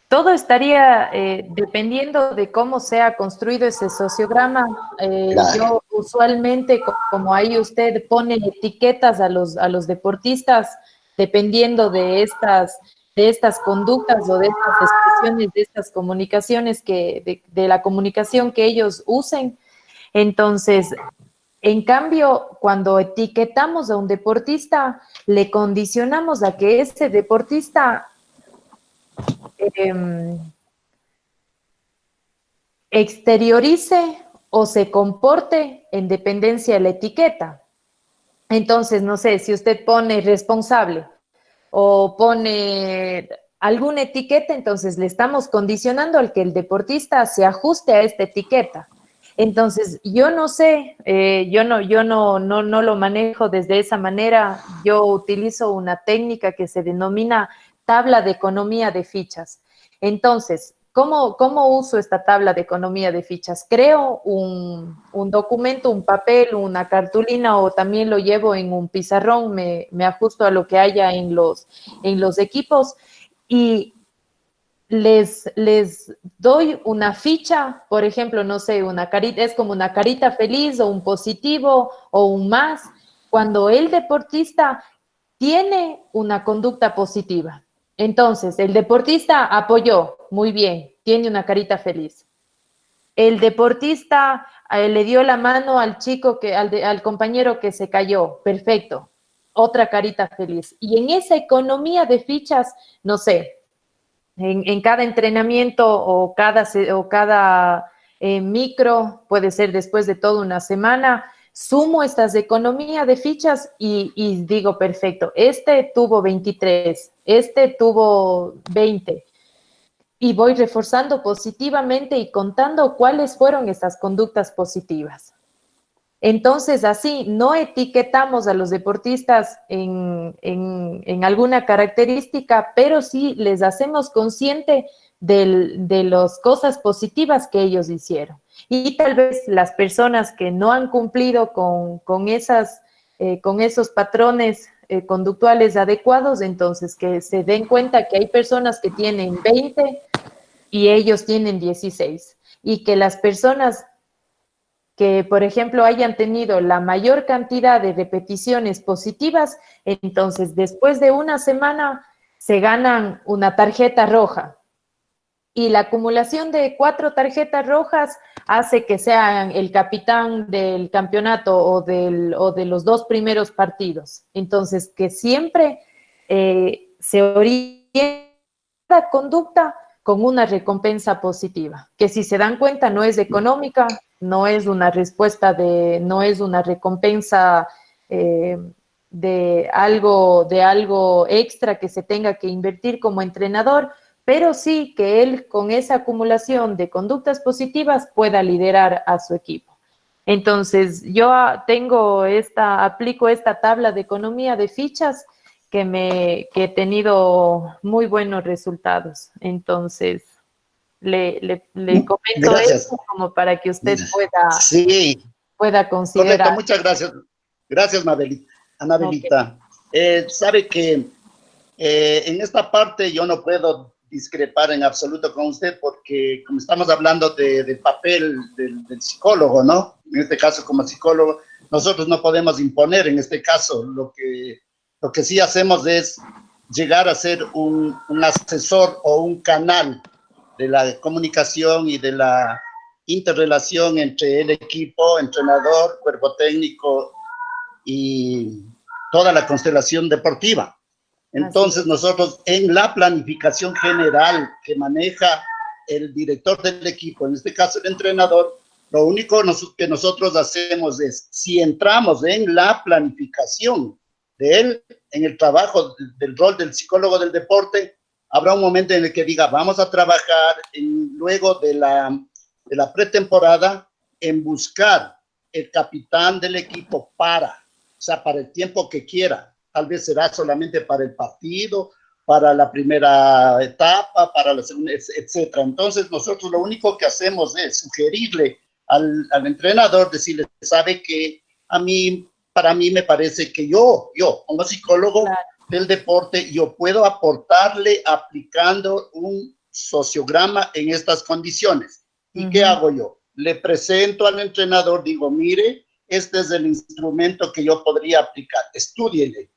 todo estaría dependiendo de cómo sea construido ese sociograma. Claro. Yo usualmente, como ahí usted pone etiquetas a los deportistas, dependiendo de estas conductas o de estas expresiones, de estas comunicaciones, de la comunicación que ellos usen. Entonces, en cambio, cuando etiquetamos a un deportista, le condicionamos a que ese deportista exteriorice o se comporte en dependencia de la etiqueta. Entonces, no sé, si usted pone responsable o pone alguna etiqueta, entonces le estamos condicionando al que el deportista se ajuste a esta etiqueta. Entonces, yo no sé, yo no lo manejo desde esa manera. Yo utilizo una técnica que se denomina tabla de economía de fichas. Entonces, ¿cómo uso esta tabla de economía de fichas? Creo un documento, un papel, una cartulina, o también lo llevo en un pizarrón, me ajusto a lo que haya en los equipos y les doy una ficha, por ejemplo, no sé, una carita, es como una carita feliz o un positivo o un más, cuando el deportista tiene una conducta positiva. Entonces, el deportista apoyó, muy bien, tiene una carita feliz. El deportista le dio la mano al chico, al compañero que se cayó, perfecto, otra carita feliz. Y en esa economía de fichas, no sé, en cada entrenamiento o cada micro, puede ser después de toda una semana, sumo estas economías de fichas y digo, perfecto, este tuvo 23, este tuvo 20, y voy reforzando positivamente y contando cuáles fueron estas conductas positivas. Entonces, así, no etiquetamos a los deportistas en alguna característica, pero sí les hacemos consciente de las cosas positivas que ellos hicieron. Y tal vez las personas que no han cumplido con esos patrones conductuales adecuados, entonces que se den cuenta que hay personas que tienen 20 y ellos tienen 16. Y que las personas que, por ejemplo, hayan tenido la mayor cantidad de repeticiones positivas, entonces después de una semana se ganan una tarjeta roja. Y la acumulación de 4 tarjetas rojas hace que sean el capitán del campeonato o de los 2 primeros partidos. Entonces, que siempre se oriente la conducta con una recompensa positiva, que si se dan cuenta no es económica, no es una respuesta no es una recompensa de algo extra que se tenga que invertir como entrenador, pero sí que él con esa acumulación de conductas positivas pueda liderar a su equipo. Entonces, yo aplico esta tabla de economía de fichas que he tenido muy buenos resultados. Entonces, le comento Gracias. esto como para que usted Sí, pueda considerar. correcto, muchas gracias. Gracias, Anabelita. Sabe que en esta parte yo no puedo discrepar en absoluto con usted porque como estamos hablando del papel del psicólogo, ¿no? En este caso como psicólogo, nosotros no podemos imponer en este caso. Lo que sí hacemos es llegar a ser un asesor o un canal de la comunicación y de la interrelación entre el equipo, entrenador, cuerpo técnico y toda la constelación deportiva. Entonces nosotros en la planificación general que maneja el director del equipo, en este caso el entrenador, lo único que nosotros hacemos es, si entramos en la planificación de él, en el trabajo del rol del psicólogo del deporte, habrá un momento en el que diga, vamos a trabajar luego de la pretemporada en buscar el capitán del equipo para el tiempo que quiera. Tal vez será solamente para el partido, para la primera etapa, para la segunda, etc. Entonces, nosotros lo único que hacemos es sugerirle al entrenador, decirle, sabe que para mí me parece que yo como psicólogo del deporte, yo puedo aportarle aplicando un sociograma en estas condiciones. ¿Y qué hago yo? Le presento al entrenador, digo, mire, este es el instrumento que yo podría aplicar, estúdiele,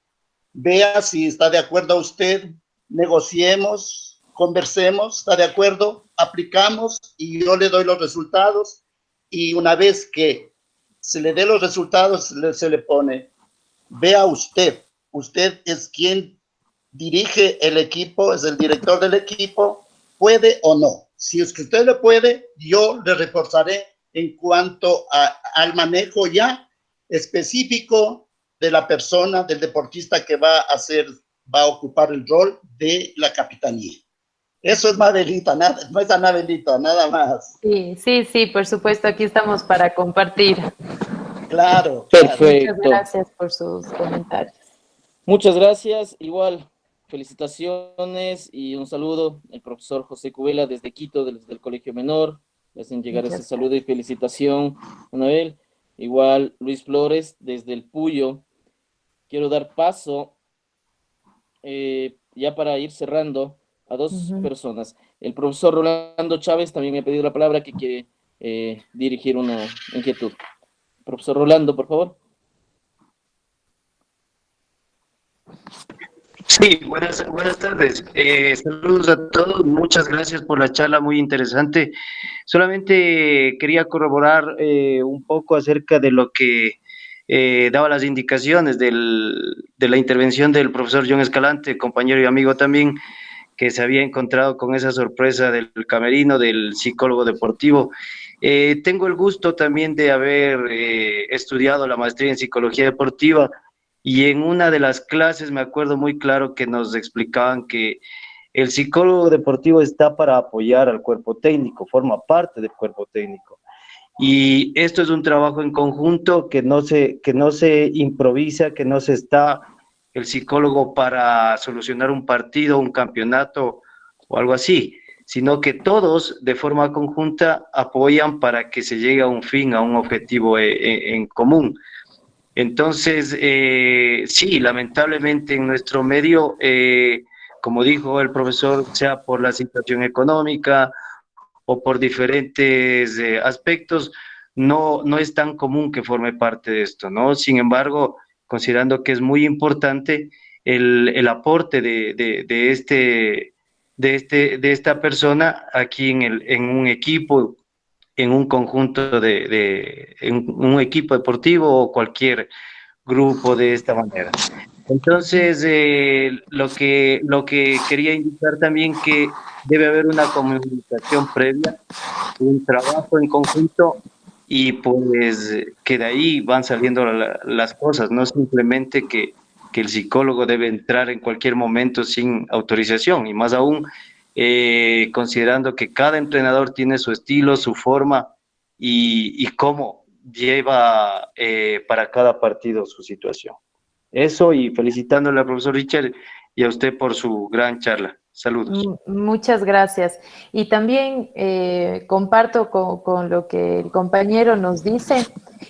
vea si está de acuerdo a usted, negociemos, conversemos, está de acuerdo, aplicamos y yo le doy los resultados y una vez que se le dé los resultados, se le pone, vea usted es quien dirige el equipo, es el director del equipo, puede o no. Si es que usted lo puede, yo le reforzaré en cuanto al manejo ya específico de la persona, del deportista que va a ocupar el rol de la capitanía. Eso es Mabelita, no es Anabelita, nada más. Sí, por supuesto, aquí estamos para compartir. Claro. Perfecto. Muchas gracias por sus comentarios. Muchas gracias, igual, felicitaciones y un saludo al profesor José Cubela desde Quito, desde el Colegio Menor. Le hacen llegar ese saludo y felicitación, Anabel. Igual, Luis Flores, desde el Puyo. Quiero dar paso, ya para ir cerrando, a dos personas. El profesor Rolando Chávez también me ha pedido la palabra, que quiere dirigir una inquietud. Profesor Rolando, por favor. Sí, buenas tardes. Saludos a todos. Muchas gracias por la charla muy interesante. Solamente quería corroborar un poco acerca de lo que daba las indicaciones de la intervención del profesor John Escalante, compañero y amigo también, que se había encontrado con esa sorpresa del camerino del psicólogo deportivo. Tengo el gusto también de haber estudiado la maestría en psicología deportiva. Y en una de las clases me acuerdo muy claro que nos explicaban que el psicólogo deportivo está para apoyar al cuerpo técnico, forma parte del cuerpo técnico. Y esto es un trabajo en conjunto que no se improvisa, que no se está el psicólogo para solucionar un partido, un campeonato o algo así, sino que todos de forma conjunta apoyan para que se llegue a un fin, a un objetivo en común. Entonces, sí, lamentablemente en nuestro medio, como dijo el profesor, sea por la situación económica o por diferentes aspectos, no es tan común que forme parte de esto, ¿no? Sin embargo, considerando que es muy importante el aporte de esta persona aquí en un equipo, en un conjunto en un equipo deportivo o cualquier grupo de esta manera. Entonces, lo que quería indicar también que debe haber una comunicación previa, un trabajo en conjunto y pues que de ahí van saliendo las cosas, no simplemente que el psicólogo debe entrar en cualquier momento sin autorización y más aún considerando que cada entrenador tiene su estilo, su forma y cómo lleva para cada partido su situación. Eso, y felicitándole al profesor Richard y a usted por su gran charla. Saludos. Muchas gracias. Y también comparto con lo que el compañero nos dice,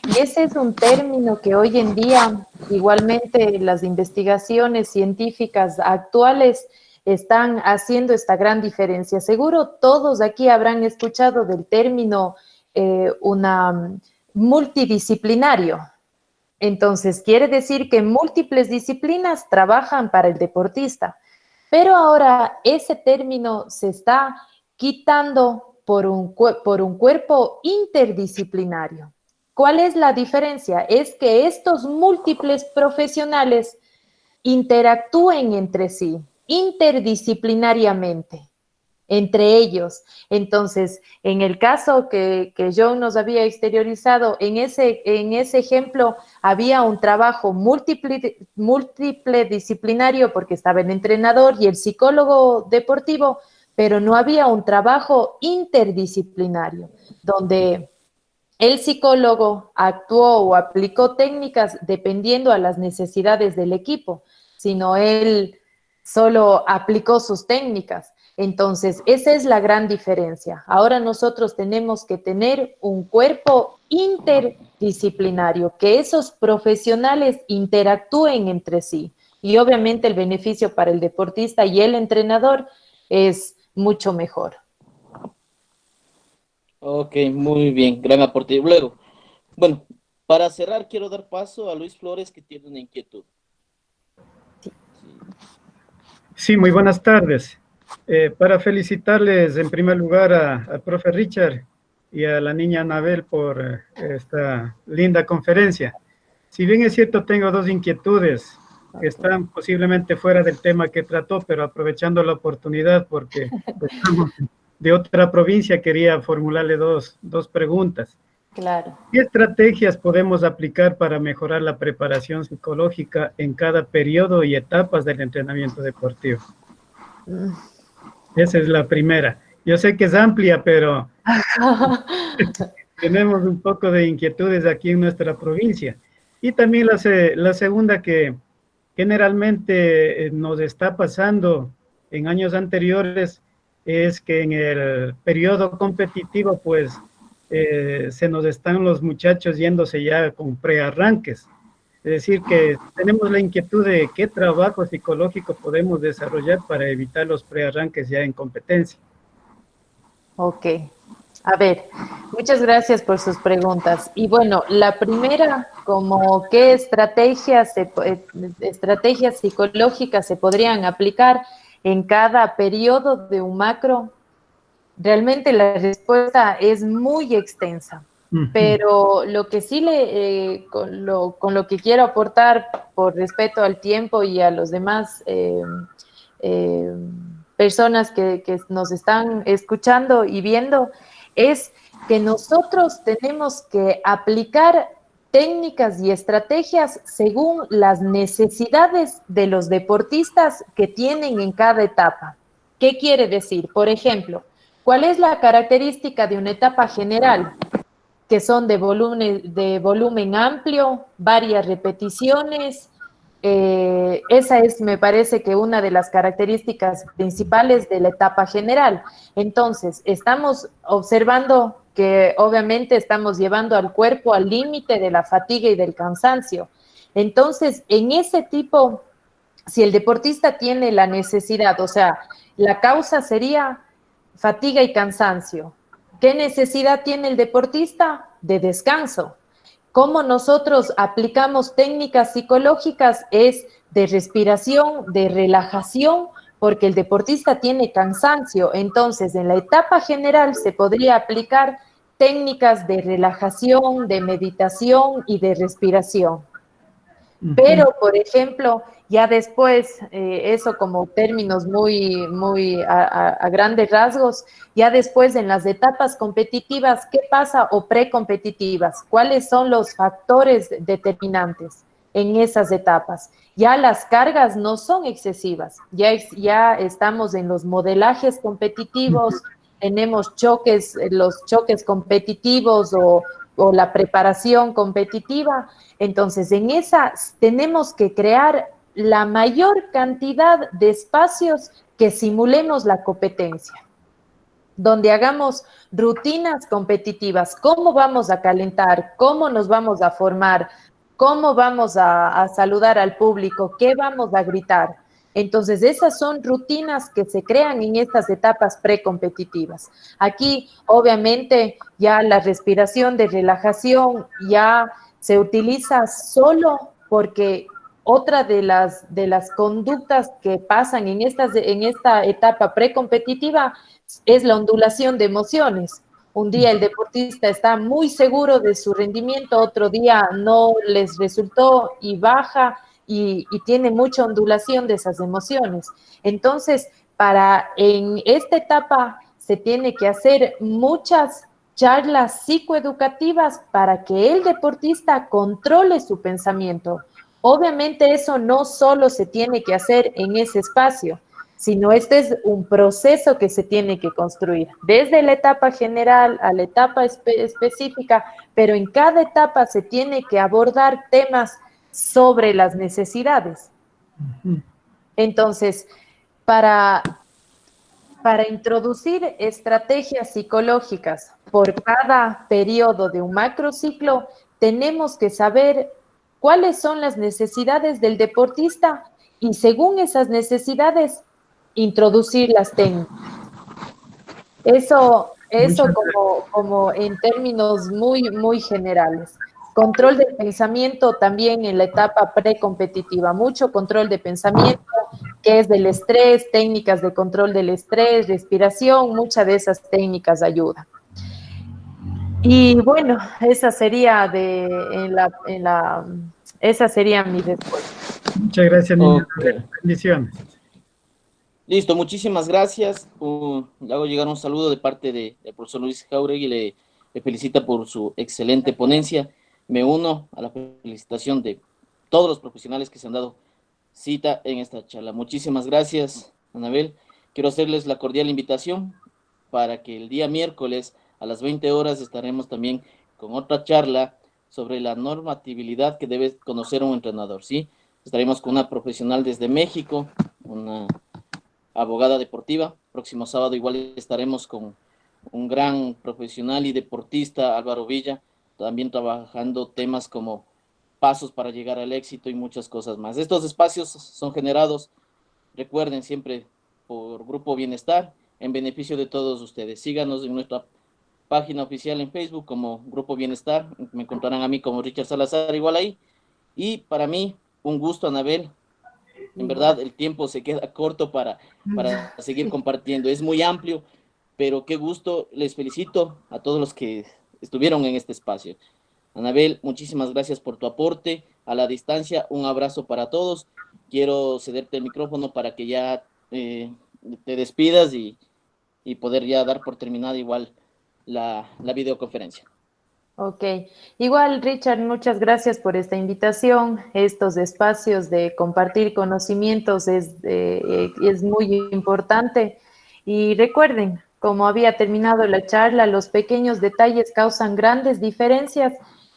y ese es un término que hoy en día, igualmente las investigaciones científicas actuales están haciendo esta gran diferencia. Seguro todos aquí habrán escuchado del término multidisciplinario. Entonces, quiere decir que múltiples disciplinas trabajan para el deportista. Pero ahora ese término se está quitando por un cuerpo interdisciplinario. ¿Cuál es la diferencia? Es que estos múltiples profesionales interactúen entre sí, interdisciplinariamente, entre ellos. Entonces, en el caso que John nos había exteriorizado, en ese ejemplo había un trabajo múltiple disciplinario porque estaba el entrenador y el psicólogo deportivo, pero no había un trabajo interdisciplinario, donde el psicólogo actuó o aplicó técnicas dependiendo a las necesidades del equipo, sino él solo aplicó sus técnicas. Entonces, esa es la gran diferencia. Ahora nosotros tenemos que tener un cuerpo interdisciplinario, que esos profesionales interactúen entre sí. Y obviamente el beneficio para el deportista y el entrenador es mucho mejor. Ok, muy bien, gran aporte. Luego, bueno, para cerrar quiero dar paso a Luis Flores que tiene una inquietud. Sí, muy buenas tardes. Para felicitarles en primer lugar al profe Richard y a la niña Anabel por esta linda conferencia. Si bien es cierto, tengo dos inquietudes que están posiblemente fuera del tema que trató, pero aprovechando la oportunidad porque estamos de otra provincia, quería formularle dos preguntas. Claro. ¿Qué estrategias podemos aplicar para mejorar la preparación psicológica en cada periodo y etapas del entrenamiento deportivo? Esa es la primera. Yo sé que es amplia, pero tenemos un poco de inquietudes aquí en nuestra provincia. Y también la segunda que generalmente nos está pasando en años anteriores es que en el periodo competitivo, pues, se nos están los muchachos yéndose ya con prearranques. Es decir, que tenemos la inquietud de qué trabajo psicológico podemos desarrollar para evitar los prearranques ya en competencia. Ok. A ver, muchas gracias por sus preguntas. Y bueno, la primera, como qué estrategias psicológicas se podrían aplicar en cada periodo de un macro, realmente la respuesta es muy extensa. Pero lo que sí con lo que quiero aportar por respeto al tiempo y a los demás personas que nos están escuchando y viendo, es que nosotros tenemos que aplicar técnicas y estrategias según las necesidades de los deportistas que tienen en cada etapa. ¿Qué quiere decir? Por ejemplo, ¿cuál es la característica de una etapa general? Que son de volumen amplio, varias repeticiones. Esa es, me parece que una de las características principales de la etapa general. Entonces, estamos observando que obviamente estamos llevando al cuerpo al límite de la fatiga y del cansancio. Entonces, en ese tipo, si el deportista tiene la necesidad, o sea, la causa sería fatiga y cansancio. ¿Qué necesidad tiene el deportista? De descanso. ¿Cómo nosotros aplicamos técnicas psicológicas? Es de respiración, de relajación, porque el deportista tiene cansancio. Entonces, en la etapa general se podría aplicar técnicas de relajación, de meditación y de respiración. Pero, por ejemplo, ya después, eso como términos muy a grandes rasgos, ya después en las etapas competitivas, ¿qué pasa? O precompetitivas, ¿cuáles son los factores determinantes en esas etapas? Ya las cargas no son excesivas, ya estamos en los modelajes competitivos, tenemos los choques competitivos o la preparación competitiva. Entonces, en esa tenemos que crear la mayor cantidad de espacios que simulemos la competencia, donde hagamos rutinas competitivas, cómo vamos a calentar, cómo nos vamos a formar, cómo vamos a saludar al público, qué vamos a gritar. Entonces, esas son rutinas que se crean en estas etapas precompetitivas. Aquí, obviamente, ya la respiración de relajación ya se utiliza solo porque otra de las conductas que pasan en esta etapa precompetitiva es la ondulación de emociones. Un día el deportista está muy seguro de su rendimiento, otro día no les resultó y baja y tiene mucha ondulación de esas emociones. Entonces, en esta etapa se tiene que hacer muchas charlas psicoeducativas para que el deportista controle su pensamiento. Obviamente eso no solo se tiene que hacer en ese espacio, sino este es un proceso que se tiene que construir, desde la etapa general a la etapa específica, pero en cada etapa se tiene que abordar temas sobre las necesidades. Entonces, para introducir estrategias psicológicas por cada periodo de un macrociclo, tenemos que saber cuáles son las necesidades del deportista y según esas necesidades, introducir las técnicas. Eso como en términos muy generales. Control del pensamiento también en la etapa precompetitiva, mucho control de pensamiento, que es del estrés, técnicas de control del estrés, respiración, muchas de esas técnicas ayudan. Y bueno, esa sería esa sería mi respuesta. Muchas gracias, niña. Okay. Bendiciones. Listo, muchísimas gracias. Le hago llegar un saludo de parte del profesor Luis Jauregui, le felicita por su excelente ponencia. Me uno a la felicitación de todos los profesionales que se han dado cita en esta charla. Muchísimas gracias, Anabel. Quiero hacerles la cordial invitación para que el día miércoles a las 20 horas estaremos también con otra charla sobre la normatividad que debe conocer un entrenador, ¿sí? Estaremos con una profesional desde México, una abogada deportiva. Próximo sábado igual estaremos con un gran profesional y deportista, Álvaro Villa, también trabajando temas como pasos para llegar al éxito y muchas cosas más. Estos espacios son generados, recuerden, siempre por Grupo Bienestar, en beneficio de todos ustedes. Síganos en nuestra página oficial en Facebook como Grupo Bienestar. Me encontrarán a mí como Richard Salazar, igual ahí. Y para mí, un gusto, Anabel. En verdad, el tiempo se queda corto para seguir compartiendo. Es muy amplio, pero qué gusto. Les felicito a todos los que estuvieron en este espacio. Anabel, muchísimas gracias por tu aporte. A la distancia, un abrazo para todos. Quiero cederte el micrófono para que ya te despidas y poder ya dar por terminada igual la videoconferencia. Ok, igual Richard, muchas gracias por esta invitación. Estos espacios de compartir conocimientos es muy importante. Y recuerden, como había terminado la charla, los pequeños detalles causan grandes diferencias.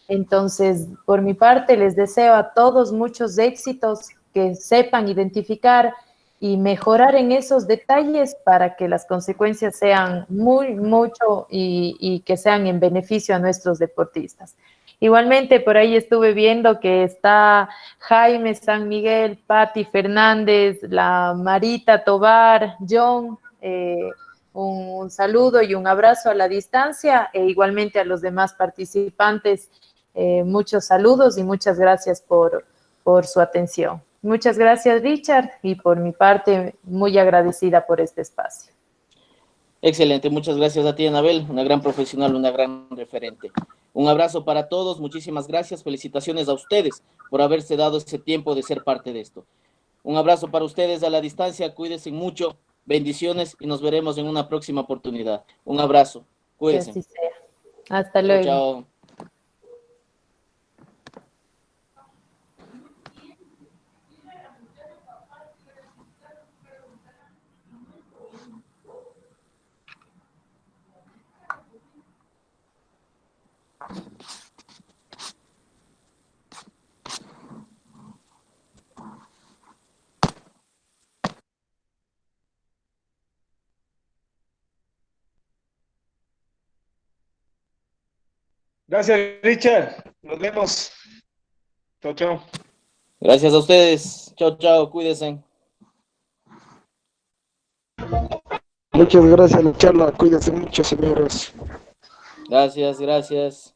Entonces, por mi parte, les deseo a todos muchos éxitos, que sepan identificar y mejorar en esos detalles para que las consecuencias sean mucho y que sean en beneficio a nuestros deportistas. Igualmente, por ahí estuve viendo que está Jaime San Miguel, Patti Fernández, la Marita Tobar, John, un saludo y un abrazo a la distancia, e igualmente a los demás participantes, muchos saludos y muchas gracias por su atención. Muchas gracias, Richard, y por mi parte, muy agradecida por este espacio. Excelente, muchas gracias a ti, Anabel, una gran profesional, una gran referente. Un abrazo para todos, muchísimas gracias, felicitaciones a ustedes por haberse dado ese tiempo de ser parte de esto. Un abrazo para ustedes a la distancia, cuídense mucho, bendiciones y nos veremos en una próxima oportunidad. Un abrazo, cuídense. Que así sea. Hasta luego. Chao. Gracias, Richard. Nos vemos. Chao, chao. Gracias a ustedes. Chao, chao. Cuídense. Muchas gracias, la charla. Cuídense mucho, señores. Gracias, gracias.